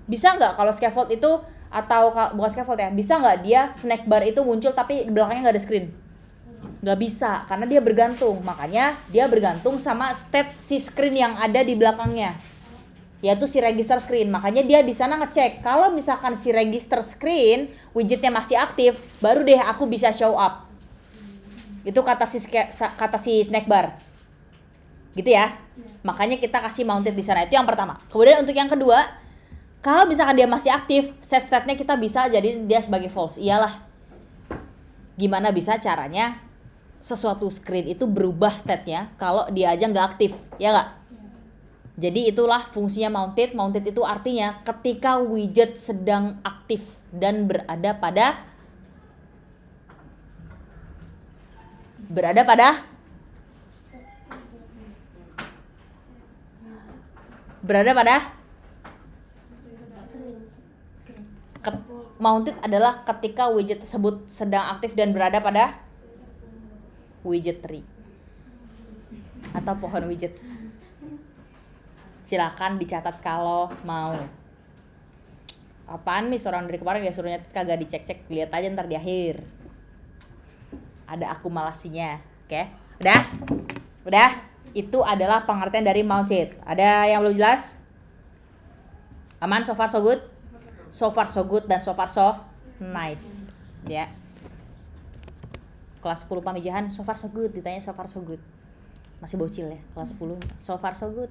A: Bisa nggak kalau scaffold itu, atau bukan scaffold ya, bisa nggak dia snack bar itu muncul tapi di belakangnya nggak ada screen? Nggak bisa, karena dia bergantung. Makanya dia bergantung sama state si screen yang ada di belakangnya, yaitu si register screen. Makanya dia di sana ngecek kalau misalkan si register screen widgetnya masih aktif, baru deh aku bisa show up. Itu kata si snack bar, gitu ya. Makanya kita kasih mounted di sana. Itu yang pertama. Kemudian untuk yang kedua, kalau misalkan dia masih aktif, set state-nya kita bisa jadi dia sebagai false. Iyalah. Gimana bisa caranya sesuatu screen itu berubah state-nya kalau dia aja nggak aktif, ya nggak? Jadi itulah fungsinya mounted. Mounted itu artinya ketika widget sedang aktif dan berada pada mounted adalah ketika widget tersebut sedang aktif dan berada pada widget tree atau pohon widget. Silakan dicatat kalau mau. Apaan nih, orang dari kemarin ya suruhnya kagak dicek-cek, lihat aja ntar di akhir. Ada akumulasinya, oke? Udah? Itu adalah pengertian dari mounted. Ada yang belum jelas? Aman, so far so good? So far so good dan so far so nice. Ya. Kelas 10 pamijahan, so far so good, ditanya so far so good. Masih bocil ya, kelas 10. So far so good.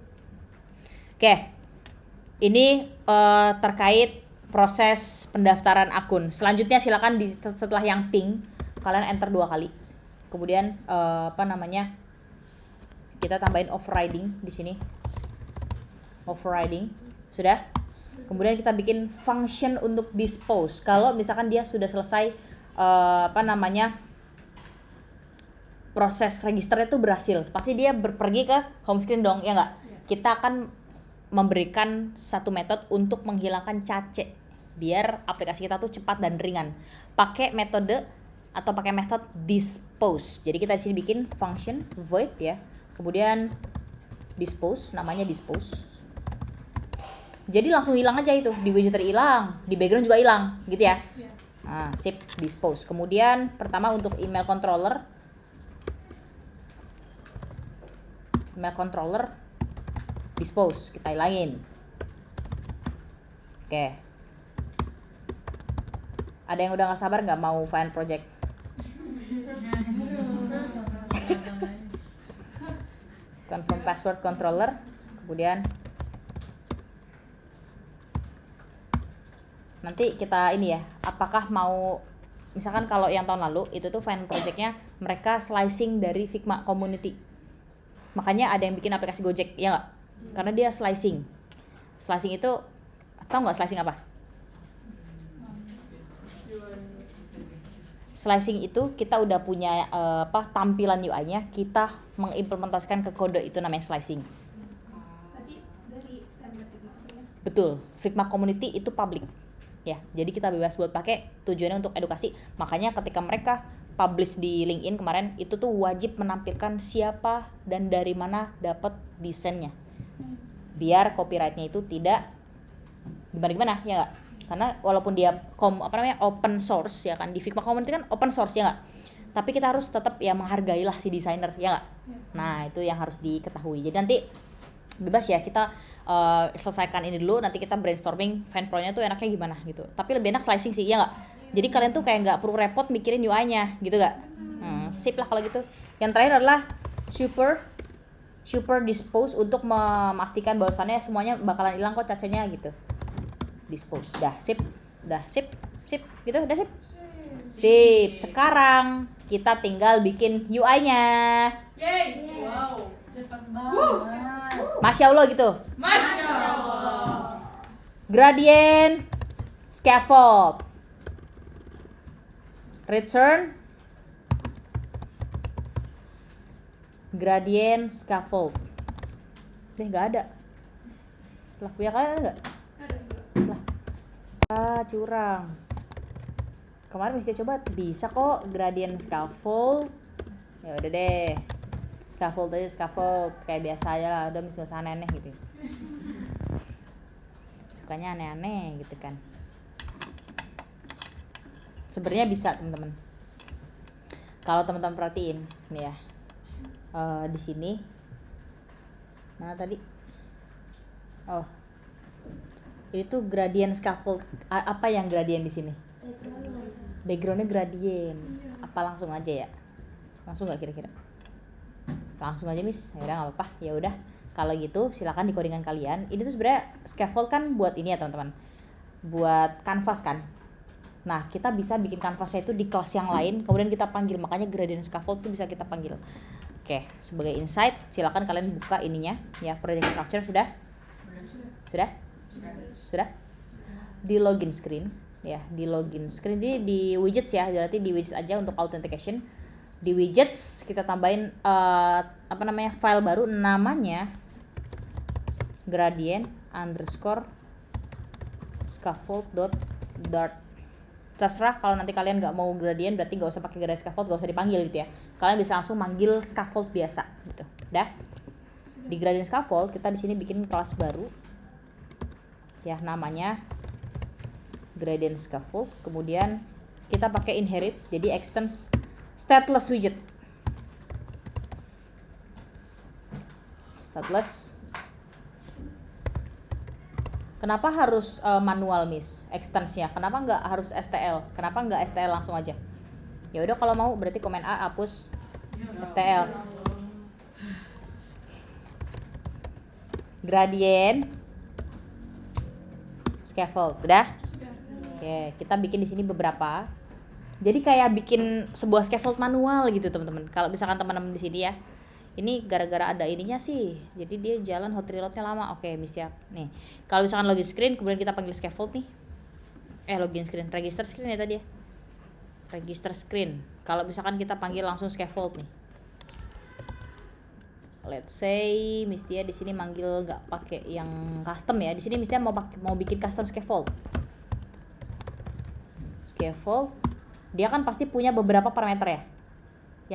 A: Oke. Ini terkait proses pendaftaran akun. Selanjutnya silakan setelah yang pink kalian enter 2 kali. Kemudian kita tambahin overriding di sini. Overriding. Sudah? Kemudian kita bikin function untuk dispose. Kalau misalkan dia sudah selesai proses registernya itu berhasil, pasti dia pergi ke home screen dong, ya nggak? Kita akan memberikan satu metode untuk menghilangkan cache biar aplikasi kita tuh cepat dan ringan. Pakai metode atau pakai metode dispose. Jadi kita di sini bikin function void ya. Kemudian dispose, namanya dispose. Jadi langsung hilang aja itu, di widget hilang, di background juga hilang, gitu ya. Nah, sip, dispose. Kemudian pertama untuk email controller dispose, kita hilangin. Oke. Ada yang udah gak sabar gak mau find project? Confirm password controller. Kemudian nanti kita ini ya, apakah mau, misalkan kalau yang tahun lalu itu tuh find projectnya mereka slicing dari Figma community. Makanya ada yang bikin aplikasi Gojek, ya nggak? Karena dia slicing. Slicing itu, tahu nggak slicing apa? Slicing itu kita udah punya tampilan UI-nya, kita mengimplementasikan ke kode, itu namanya slicing.
B: Berarti dari Figma ya?
A: Betul, Figma community itu public. Ya, jadi kita bebas buat pakai, tujuannya untuk edukasi. Makanya ketika mereka publish di LinkedIn kemarin, itu tuh wajib menampilkan siapa dan dari mana dapat desainnya, biar copyrightnya itu tidak gimana ya nggak? Karena walaupun dia open source ya kan, di Figma Community kan open source ya nggak, tapi kita harus tetap ya menghargai lah si desainer ya nggak. Nah itu yang harus diketahui. Jadi nanti bebas ya, kita selesaikan ini dulu, nanti kita brainstorming FanPro-nya tuh enaknya gimana gitu. Tapi lebih enak slicing sih ya nggak. Jadi kalian tuh kayak nggak perlu repot mikirin UI-nya gitu nggak. Sip lah kalau gitu. Yang terakhir adalah super dispose, untuk memastikan bahwasannya semuanya bakalan hilang kok cacanya gitu. Dispose, dah sip gitu, udah sip. Sekarang kita tinggal bikin UI-nya.
E: Yeay. Wow, cepat banget.
A: Masya Allah gitu.
E: Masya Allah.
A: Gradient scaffold. Return gradient scaffold. Nggak ada. Lah punya kalian ada nggak? Lah, curang. Kemarin mesti coba bisa kok gradient scaffold. Ya udah deh. Scaffold kayak biasa aja lah, udah mesti nggak usah aneh-aneh gitu. Sukanya aneh-aneh gitu kan. Sebenarnya bisa teman-teman. Kalau teman-teman perhatiin nih ya. Di sini. Mana tadi? Oh. Ini tuh gradient scaffold. Apa yang gradient di sini? Backgroundnya gradient. Apa langsung aja ya? Langsung nggak kira-kira? Langsung aja Miss. Ya udah nggak apa-apa. Ya udah. Kalau gitu silakan di codingan kalian. Ini tuh sebenarnya scaffold kan buat ini ya teman-teman. Buat canvas kan. Nah kita bisa bikin canvasnya itu di kelas yang lain. Kemudian kita panggil. Makanya gradient scaffold tuh bisa kita panggil. Oke. Sebagai insight silakan kalian buka ininya. Ya project structure sudah? Sudah? Di login screen ya, di login screen ini di widgets ya, berarti di widgets aja untuk authentication. Di widgets kita tambahin file baru namanya gradient underscore scaffold.dart. Terserah kalau nanti kalian nggak mau gradient, berarti nggak usah pakai gradient scaffold, nggak usah dipanggil gitu ya. Kalian bisa langsung manggil scaffold biasa gitu. Udah. Di gradient scaffold kita di sini bikin kelas baru. Ya namanya gradient scaffold, kemudian kita pakai inherit, jadi extends stateless widget. Stateless. Kenapa harus manual Miss extensnya? Kenapa nggak harus STL? Kenapa nggak STL langsung aja? Ya udah kalau mau berarti komen A hapus STL. Gradient scaffold, udah? Oke, kita bikin di sini beberapa. Jadi kayak bikin sebuah scaffold manual gitu, teman-teman. Kalau misalkan teman-teman di sini ya. Ini gara-gara ada ininya sih. Jadi dia jalan hot reload-nya lama. Oke, siap. Nih, kalau misalkan login screen kemudian kita panggil scaffold nih. Login screen, register screen ya tadi ya. Register screen. Kalau misalkan kita panggil langsung scaffold nih. Let's say Miss Tia di sini manggil nggak pakai yang custom ya. Di sini Miss Tia mau bikin custom scaffold. Scaffold, dia kan pasti punya beberapa parameter ya.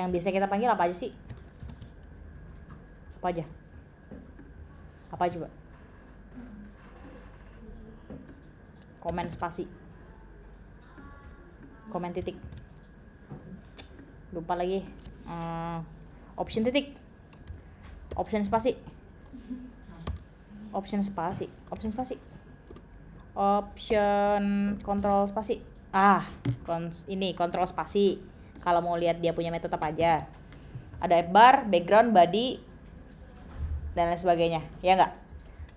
A: Yang biasa kita panggil apa aja sih? Apa aja? Apa coba? Komen spasi. Komen titik. Lupa lagi. Option titik. Option spasi. Option control spasi. Ini control spasi. Kalau mau lihat dia punya metode apa aja. Ada bar, background, body, dan lain sebagainya. Ya enggak?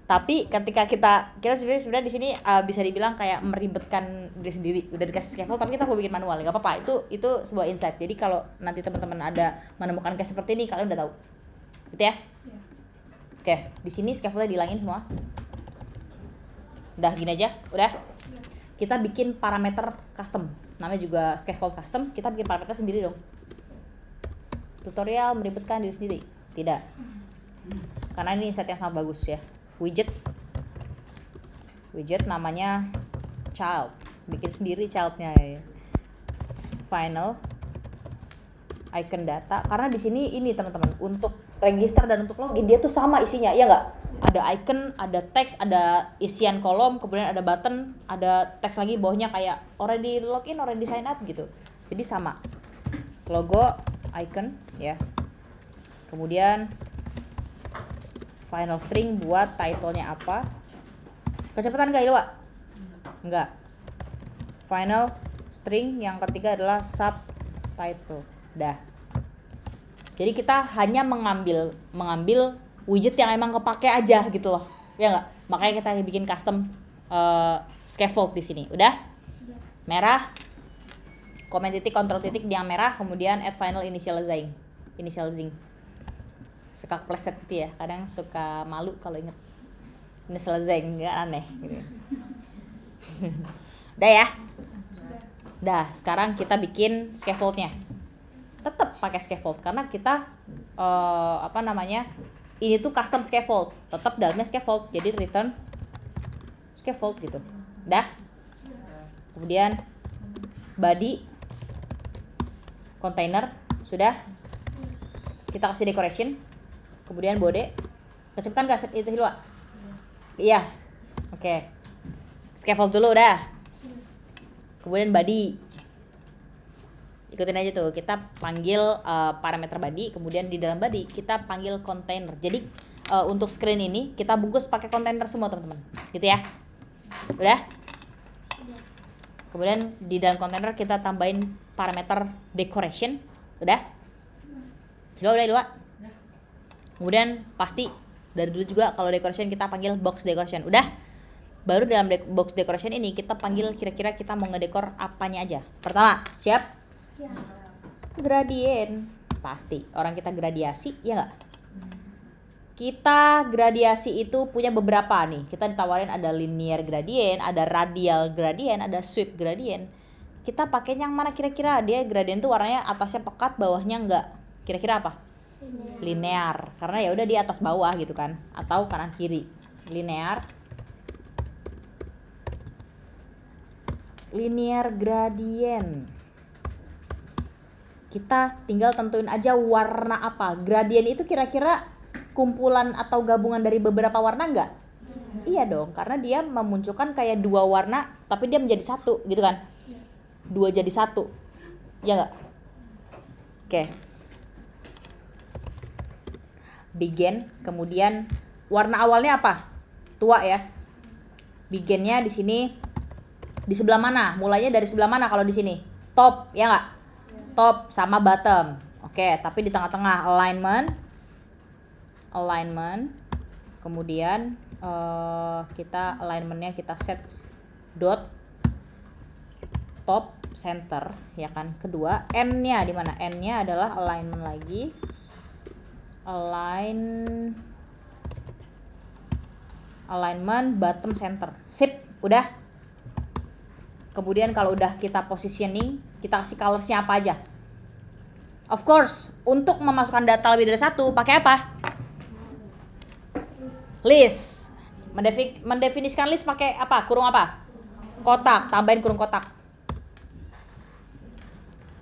A: Tapi ketika kita sebenarnya di sini bisa dibilang kayak meribetkan diri sendiri. Udah dikasih scaffold tapi kita mau bikin manual. Enggak apa-apa. Itu sebuah insight. Jadi kalau nanti teman-teman ada menemukan kayak seperti ini, kalian udah tahu. Gitu ya? Oke, di sini scaffoldnya dihilangin semua. Udah gini aja, udah. Kita bikin parameter custom. Namanya juga scaffold custom. Kita bikin parameter sendiri dong. Tutorial meribetkan diri sendiri? Tidak. Karena ini set yang sangat bagus ya. Widget namanya child. Bikin sendiri childnya ya. Final icon data, karena di sini ini teman-teman untuk register dan untuk login dia tuh sama isinya, ya nggak? Ada icon, ada teks, ada isian kolom, kemudian ada button, ada teks lagi bawahnya kayak already login, already sign up gitu. Jadi sama. Logo, icon, ya. Kemudian final string buat title-nya apa? Kecepatan nggak Ilwa? Enggak. Final string yang ketiga adalah subtitle. Dah. Jadi kita hanya mengambil widget yang emang kepake aja gitu loh. Ya enggak? Makanya kita bikin custom scaffold di sini. Udah? Merah. Comment titik, control titik yang merah, kemudian add final initializing. Suka pleset gitu ya. Kadang suka malu kalau inget initializing, enggak aneh gitu. Udah ya? Dah, sekarang kita bikin scaffold-nya. Tetap pakai scaffold karena kita ini tuh custom scaffold, tetap dalamnya scaffold, jadi return scaffold gitu. Dah. Kemudian body container sudah, kita kasih decoration, kemudian body. Kecepatan gak itu Hilwa? Iya. Oke. Scaffold dulu udah. Kemudian body. Ikutin aja tuh, kita panggil parameter body, kemudian di dalam body kita panggil container. Jadi untuk screen ini kita bungkus pakai container semua teman-teman, gitu ya. Udah? Kemudian di dalam container kita tambahin parameter decoration. Udah? Udah. Kemudian pasti dari dulu juga kalau decoration kita panggil box decoration. Udah? Baru dalam box decoration ini kita panggil kira-kira kita mau ngedekor apanya aja. Pertama, siap?
C: Ya.
A: Gradien, pasti orang kita gradiasi, ya nggak? Kita gradiasi itu punya beberapa nih. Kita ditawarin ada linear gradient, ada radial gradient, ada sweep gradient. Kita pakai yang mana kira-kira? Dia gradient tuh warnanya atasnya pekat, bawahnya enggak. Kira-kira apa? Linear. Karena ya udah di atas bawah gitu kan, atau kanan kiri. Linear gradient. Kita tinggal tentuin aja warna apa. Gradient itu kira-kira kumpulan atau gabungan dari beberapa warna enggak? Iya dong, karena dia memunculkan kayak dua warna tapi dia menjadi satu gitu kan. Dua jadi satu. Ya enggak? Oke. Begin, kemudian warna awalnya apa? Tua ya. Beginnya di sini di sebelah mana? Mulainya dari sebelah mana kalau di sini? Top, ya enggak? Top sama bottom. Oke, tapi di tengah-tengah alignment. Kemudian kita alignmentnya kita set dot top center, ya kan. Kedua, N-nya di mana? N-nya adalah alignment lagi. Alignment bottom center. Sip, udah. Kemudian kalau udah kita positioning, kita kasih colorsnya apa aja. Of course, untuk memasukkan data lebih dari satu, pakai apa? List. Mendefinisikan list pakai apa? Kurung apa? Kotak, tambahin kurung kotak.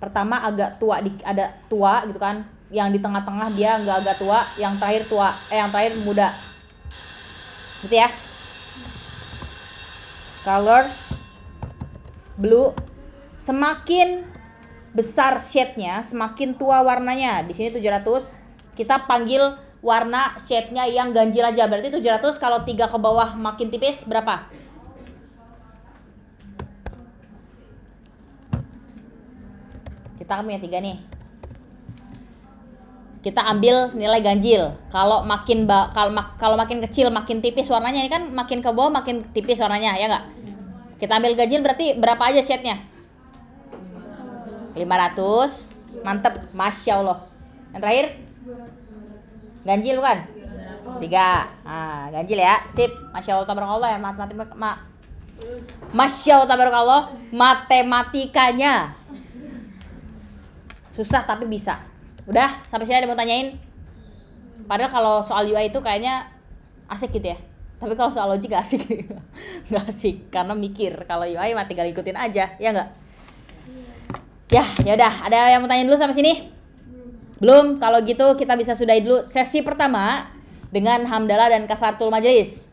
A: Pertama agak tua, ada tua gitu kan. Yang di tengah-tengah dia nggak agak tua, yang terakhir tua, yang terakhir muda. Gitu ya. Colors blue. Semakin besar shade-nya, semakin tua warnanya. Di sini 700. Kita panggil warna shade-nya yang ganjil aja. Berarti 700 kalau 3 ke bawah makin tipis berapa? Kita kan punya 3 nih. Kita ambil nilai ganjil. Kalau makin kecil makin tipis warnanya, ini kan makin ke bawah makin tipis warnanya, ya enggak? Kita ambil ganjil berarti berapa aja shade-nya? 500. Mantep, Masya Allah. Yang terakhir? Ganjil bukan? 3. Nah, ganjil ya. Sip. Masya Allah tabarakallah ya. Masya Allah tabarakallah. Matematikanya susah tapi bisa. Udah, sampai sini ada mau tanyain? Padahal kalau soal UI itu kayaknya asik gitu ya. Tapi kalau soal logik gak asik. Gak asik karena mikir. Kalau UI mah tinggal ikutin aja, ya enggak? Ya udah, ada yang mau tanya dulu sampai sini? Belum? Kalau gitu kita bisa sudahi dulu sesi pertama dengan hamdalah dan kafaratul majelis.